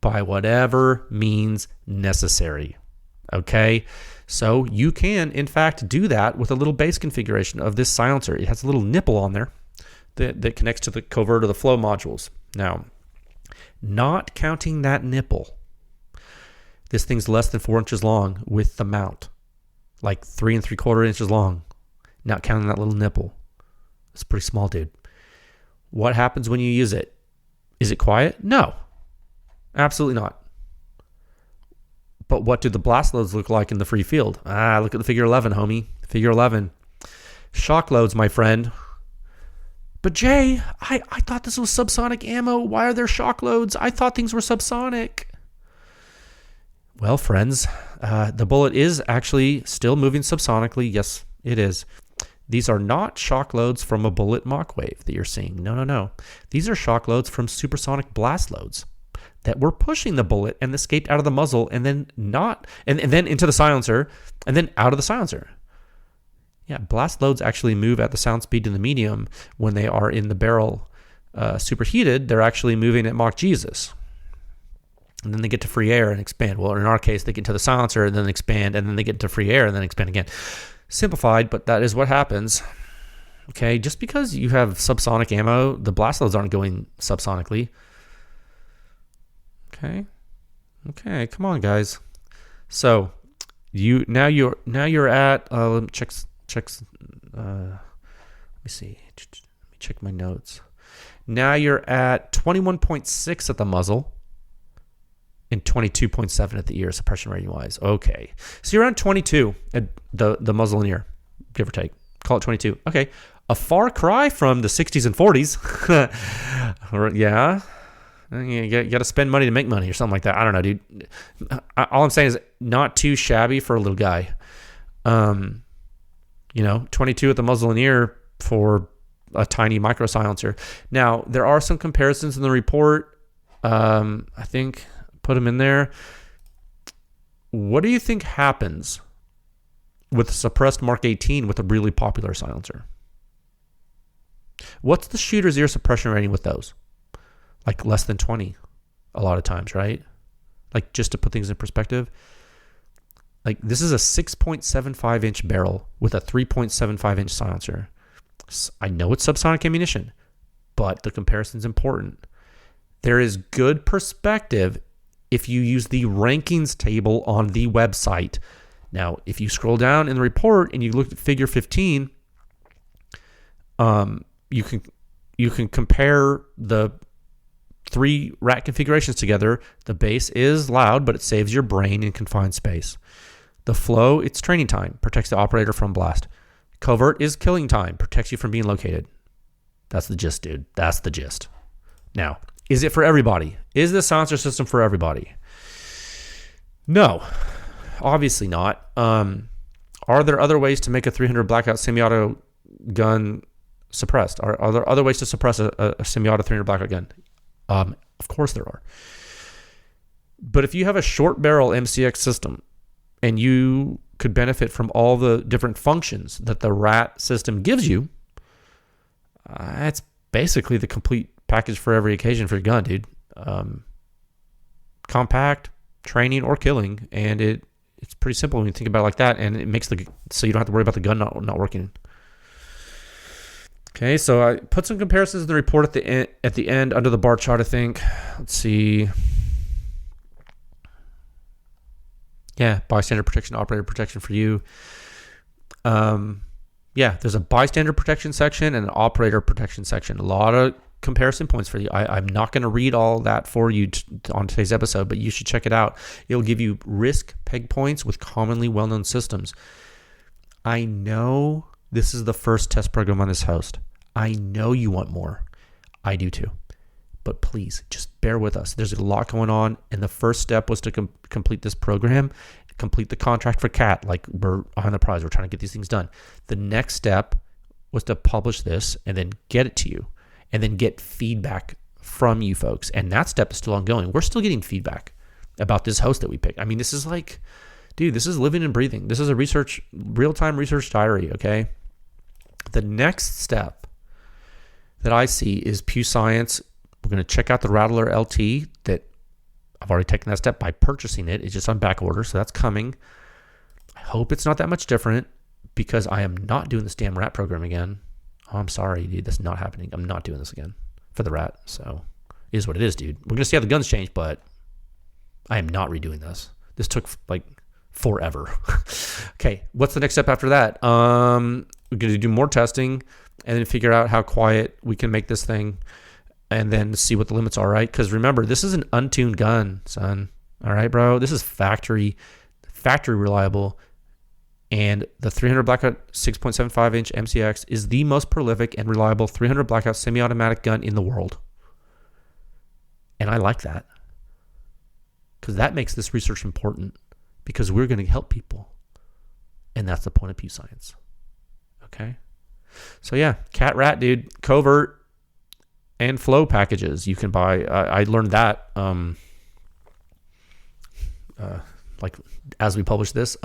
[SPEAKER 1] by whatever means necessary. Okay? So you can, in fact, do that with a little base configuration of this silencer. It has a little nipple on there that connects to the covert or the flow modules. Now, not counting that nipple, this thing's less than 4 inches long with the mount, like 3 3/4 inches long. Not counting that little nipple. It's pretty small, dude. What happens when you use it? Is it quiet? No, absolutely not. But what do the blast loads look like in the free field? Look at the figure 11, homie. Figure 11. Shock loads, my friend. But Jay, I thought this was subsonic ammo. Why are there shock loads? I thought things were subsonic. Well, friends, the bullet is actually still moving subsonically. Yes, it is. These are not shock loads from a bullet Mach wave that you're seeing. No. These are shock loads from supersonic blast loads that were pushing the bullet and escaped out of the muzzle and then and then into the silencer and then out of the silencer. Yeah, blast loads actually move at the sound speed in the medium. When they are in the barrel superheated, they're actually moving at Mach Jesus. And then they get to free air and expand. Well, in our case, they get to the silencer and then expand, and then they get to free air and then expand again. Simplified, but that is what happens. Okay, just because you have subsonic ammo, the blast loads aren't going subsonically. Okay, come on, guys. So you're at let me check. Let me see. Let me check my notes. Now you're at 21.6 at the muzzle and 22.7 at the ear, suppression rating wise. Okay, so you're around 22 at the muzzle and ear, give or take. Call it 22. Okay, a far cry from the 60s and 40s. Yeah. You got to spend money to make money or something like that. I don't know, dude. All I'm saying is not too shabby for a little guy. 22 at the muzzle and ear for a tiny micro silencer. Now, there are some comparisons in the report. I think put them in there. What do you think happens with suppressed Mark 18 with a really popular silencer? What's the shooter's ear suppression rating with those? Like less than 20 a lot of times, right? Like, just to put things in perspective, like this is a 6.75 inch barrel with a 3.75 inch silencer. I know it's subsonic ammunition, but the comparison's important. There is good perspective if you use the rankings table on the website. Now, if you scroll down in the report and you look at figure 15, you can compare the 3 RAT configurations together. The base is loud, but it saves your brain in confined space. The flow, it's training time, protects the operator from blast. Covert is killing time, protects you from being located. That's the gist, dude. That's the gist. Now, is it for everybody? Is the silencer system for everybody? No, obviously not. Are there other ways to make a 300 blackout semi-auto gun suppressed? Are there other ways to suppress a semi-auto 300 blackout gun? Of course there are. But if you have a short barrel MCX system and you could benefit from all the different functions that the RAT system gives you, it's basically the complete package for every occasion for your gun, dude. Compact, training, or killing, and it It's pretty simple when you think about it like that, and it makes so you don't have to worry about the gun not working. Okay, so I put some comparisons in the report at the end under the bar chart, I think. Let's see. Yeah, bystander protection, operator protection for you. There's a bystander protection section and an operator protection section. A lot of comparison points for you. I'm not going to read all that for you on today's episode, but you should check it out. It'll give you risk peg points with commonly well-known systems. I know this is the first test program on this host. I know you want more. I do too. But please, just bear with us. There's a lot going on, and the first step was to complete this program, complete the contract for CAT. Like, we're on the prize. We're trying to get these things done. The next step was to publish this and then get it to you and then get feedback from you folks. And that step is still ongoing. We're still getting feedback about this host that we picked. I mean, this is like, dude, this is living and breathing. This is a real-time research diary, okay? The next step that I see is Pew Science. We're going to check out the Rattler LT that I've already taken that step by purchasing it. It's just on back order, so that's coming. I hope it's not that much different because I am not doing this damn RAT program again. Oh, I'm sorry, dude. That's not happening. I'm not doing this again for the RAT. So it is what it is, dude. We're going to see how the guns change, but I am not redoing this. This took like forever. Okay, what's the next step after that? We're going to do more testing and then figure out how quiet we can make this thing. And then see what the limits are, right? Because remember, this is an untuned gun, son. All right, bro? This is factory reliable. And the 300 Blackout 6.75-inch MCX is the most prolific and reliable 300 Blackout semi-automatic gun in the world. And I like that. Because that makes this research important. Because we're going to help people. And that's the point of Pew Science. Okay? So yeah, Cat Rat, dude. Covert. And flow packages you can buy. I learned that like as we publish this.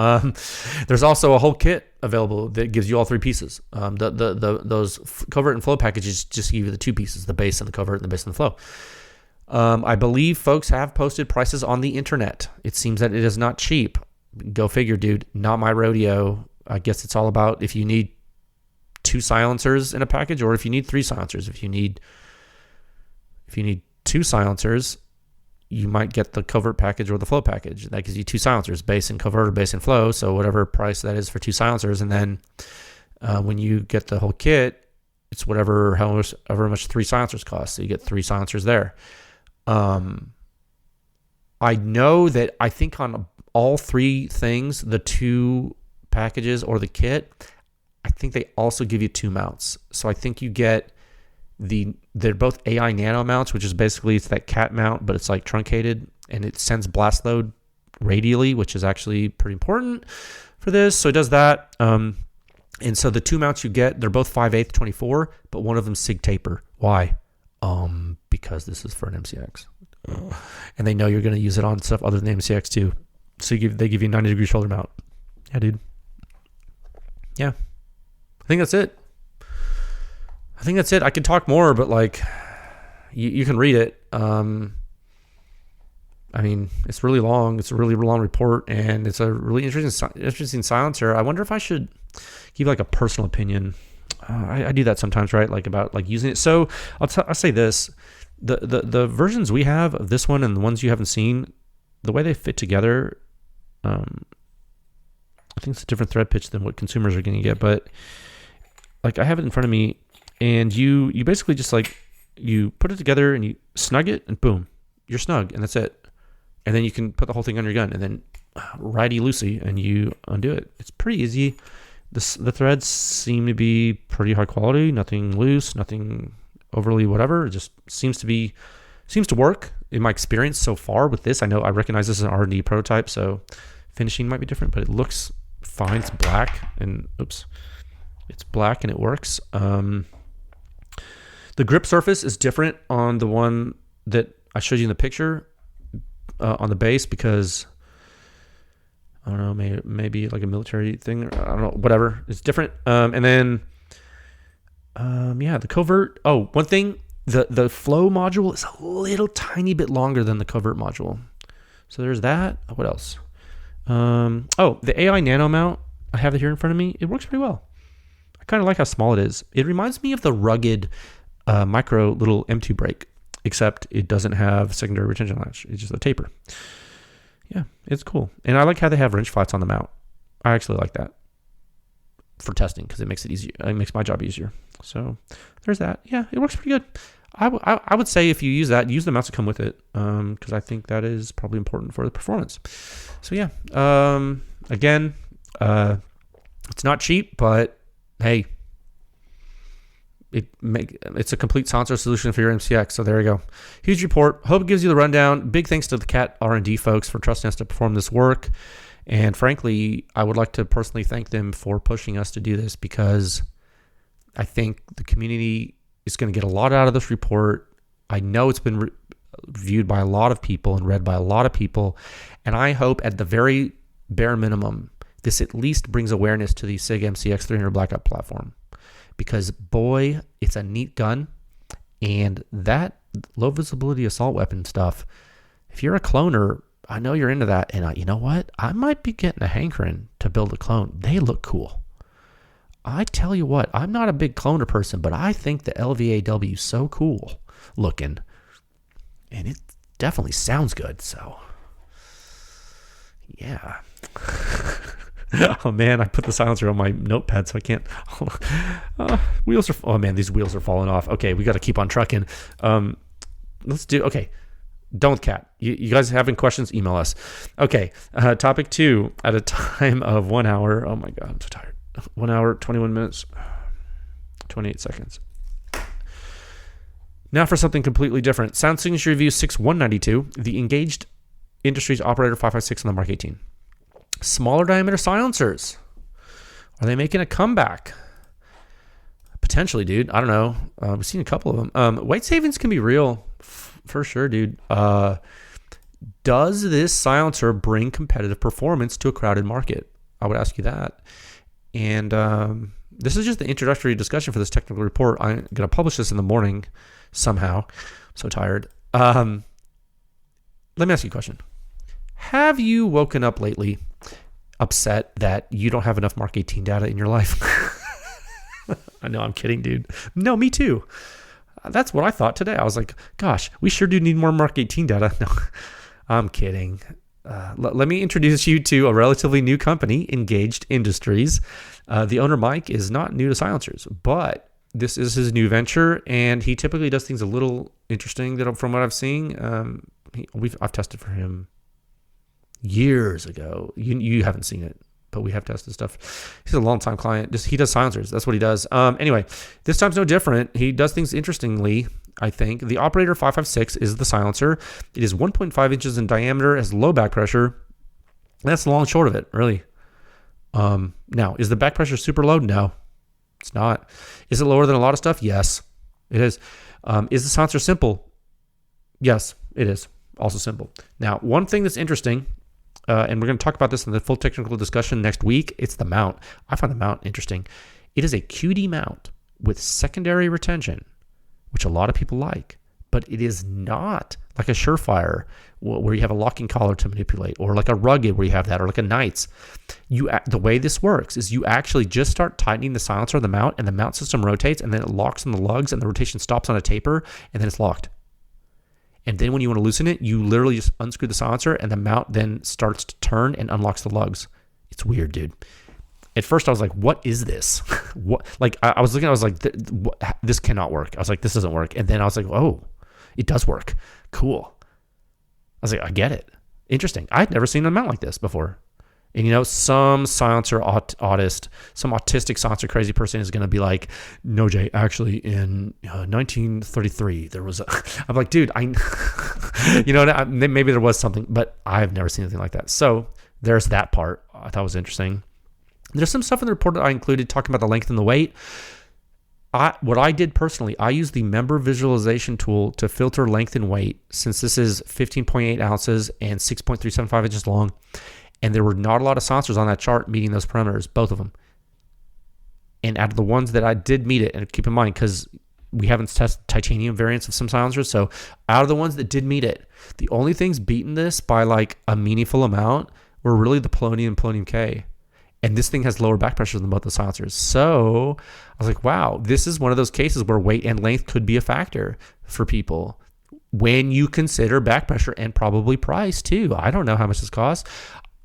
[SPEAKER 1] There's also a whole kit available that gives you all three pieces. Those covert and flow packages just give you the two pieces, the base and the covert and the base and the flow. I believe folks have posted prices on the internet. It seems that it is not cheap. Go figure, dude. Not my rodeo. I guess it's all about if you need 2 silencers in a package or if you need 3 silencers. If you need 2 silencers, you might get the covert package or the flow package. That gives you 2 silencers, base and covert or base and flow. So whatever price that is for 2 silencers. And then when you get the whole kit, it's however much 3 silencers cost. So you get 3 silencers there. I know that I think on all 3 things, the 2 packages or the kit, I think they also give you 2 mounts. So I think you get they're both AI nano mounts, which is basically it's that cat mount, but it's like truncated and it sends blast load radially, which is actually pretty important for this. So it does that. And so the 2 mounts you get, they're both 5/8 24, but one of them SIG taper. Why? Because this is for an MCX. And they know you're going to use it on stuff other than the MCX too. So they give you a 90-degree shoulder mount. Yeah, dude. Yeah. I think that's it. I could talk more, but like you can read it. I mean, it's really long. It's a really long report, and it's a really interesting silencer. I wonder if I should give like a personal opinion. I do that sometimes, right? Like about like using it. So I'll say this: the versions we have of this one and the ones you haven't seen, the way they fit together, I think it's a different thread pitch than what consumers are going to get. But like I have it in front of me. And you basically just like, you put it together and you snug it and boom, you're snug and that's it. And then you can put the whole thing on your gun and then righty-loosey and you undo it. It's pretty easy. The threads seem to be pretty high quality, nothing loose, nothing overly whatever. It just seems to work in my experience so far with this. I recognize this is an R&D prototype, so finishing might be different, but it looks fine. It's black and it works. The grip surface is different on the one that I showed you in the picture on the base because, I don't know, maybe like a military thing. I don't know, whatever. It's different. And then, the covert. Oh, one thing, the flow module is a little tiny bit longer than the covert module. So there's that. What else? The AI Nano mount, I have it here in front of me. It works pretty well. I kind of like how small it is. It reminds me of the rugged micro little M2 brake, except it doesn't have secondary retention latch. It's just a taper. Yeah, it's cool. And I like how they have wrench flats on the mount. I actually like that for testing because it makes it easier. It makes my job easier. So there's that. Yeah, it works pretty good. I would say if you use that, use the mounts that come with it, because I think that is probably important for the performance. So yeah, again, it's not cheap, but hey, it's a complete silencer solution for your MCX. So there you go. Huge report. Hope it gives you the rundown. Big thanks to the CAT R&D folks for trusting us to perform this work. And frankly, I would like to personally thank them for pushing us to do this, because I think the community is going to get a lot out of this report. I know it's been viewed by a lot of people and read by a lot of people. And I hope at the very bare minimum, this at least brings awareness to the SIG MCX 300 Blackout platform. Because boy, it's a neat gun. And that low visibility assault weapon stuff, if you're a cloner, I know you're into that. And you know what? I might be getting a hankering to build a clone. They look cool. I tell you what, I'm not a big cloner person, but I think the LVAW is so cool looking. And it definitely sounds good. So, yeah. Oh man, I put the silencer on my notepad so I can't. Wheels are. Oh man, these wheels are falling off. Okay, we got to keep on trucking. Let's do. Okay, done with cat. You guys having questions? Email us. Okay, topic 2. At a time of 1 hour. Oh my god, I'm so tired. 1 hour, 21 minutes, 28 seconds. Now for something completely different. Sound Signature Review 6192. The Engaged Industries Operator 556 on the Mark 18. Smaller diameter silencers. Are they making a comeback? Potentially, dude. I don't know. We've seen a couple of them. Weight savings can be real, for sure, dude. Does this silencer bring competitive performance to a crowded market? I would ask you that. And this is just the introductory discussion for this technical report. I'm going to publish this in the morning somehow. I'm so tired. Let me ask you a question. Have you woken up lately upset that you don't have enough Mark 18 data in your life? I know, I'm kidding, dude. No, me too. That's what I thought today. I was like, gosh, we sure do need more Mark 18 data. No, I'm kidding. Let me introduce you to a relatively new company, Engaged Industries. The owner, Mike, is not new to silencers, but this is his new venture, and he typically does things a little interesting from what I've seen. I've tested for him years ago. You haven't seen it, but we have tested stuff. He's a long-time client. He does silencers. That's what he does. Anyway, this time's no different. He does things interestingly, I think. The Operator 556 is the silencer. It is 1.5 inches in diameter, has low back pressure. That's the long and short of it, really. Now, is the back pressure super low? No, it's not. Is it lower than a lot of stuff? Yes, it is. Is the silencer simple? Yes, it is. Also simple. Now, one thing that's interesting, and we're going to talk about this in the full technical discussion next week, it's the mount. I find the mount interesting. It is a QD mount with secondary retention, which a lot of people like, but it is not like a Surefire where you have a locking collar to manipulate, or like a Rugged where you have that, or like a Knights. The way this works is you actually just start tightening the silencer of the mount, and the mount system rotates, and then it locks on the lugs, and the rotation stops on a taper, and then it's locked. And then when you want to loosen it, you literally just unscrew the silencer, and the mount then starts to turn and unlocks the lugs. It's weird, dude. At first, I was like, what is this? What? Like, I was looking, I was like, this cannot work. I was like, this doesn't work. And then I was like, oh, it does work. Cool. I was like, I get it. Interesting. I'd never seen a mount like this before. And some silencer autist, some autistic silencer crazy person is going to be like, no, Jay, actually in 1933, there was I'm like, dude, maybe there was something, but I've never seen anything like that. So there's that part I thought was interesting. There's some stuff in the report that I included talking about the length and the weight. What I did personally, I used the member visualization tool to filter length and weight, since this is 15.8 ounces and 6.375 inches long. And there were not a lot of silencers on that chart meeting those parameters, both of them. And out of the ones that I did meet it, and keep in mind, because we haven't tested titanium variants of some silencers, so out of the ones that did meet it, the only things beating this by like a meaningful amount were really the polonium and polonium K. And this thing has lower back pressure than both the silencers. So I was like, wow, this is one of those cases where weight and length could be a factor for people when you consider back pressure and probably price too. I don't know how much this costs.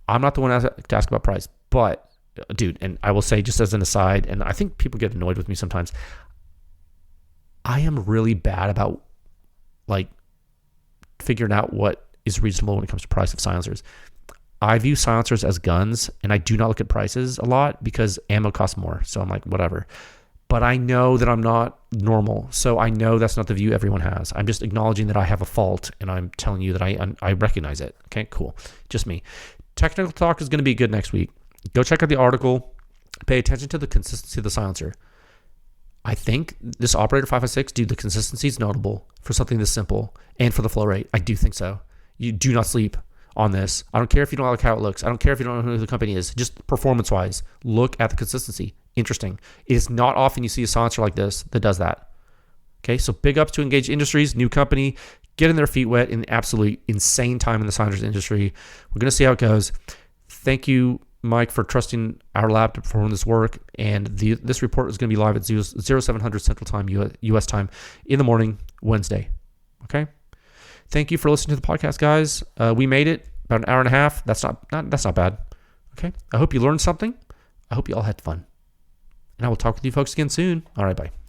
[SPEAKER 1] I'm not the one to ask about price, but dude, and I will say just as an aside, and I think people get annoyed with me sometimes, I am really bad about like figuring out what is reasonable when it comes to price of silencers. I view silencers as guns, and I do not look at prices a lot because ammo costs more. So I'm like, whatever. But I know that I'm not normal. So I know that's not the view everyone has. I'm just acknowledging that I have a fault, and I'm telling you that I recognize it. Okay, cool. Just me. Technical talk is going to be good next week. Go check out the article. Pay attention to the consistency of the silencer. I think this operator 556, dude, the consistency is notable for something this simple and for the flow rate. I do think so. You do not sleep on this. I don't care if you don't like how it looks. I don't care if you don't know who the company is. Just performance-wise, look at the consistency. Interesting. It is not often you see a silencer like this that does that. Okay, so big ups to Engage Industries, new company, getting their feet wet in absolutely insane time in the silencers industry. We're going to see how it goes. Thank you, Mike, for trusting our lab to perform this work. And this report is going to be live at 0700 Central Time, U.S. time, in the morning, Wednesday. Okay? Thank you for listening to the podcast, guys. We made it about an hour and a half. That's not bad. Okay. I hope you learned something. I hope you all had fun. And I will talk with you folks again soon. All right, bye.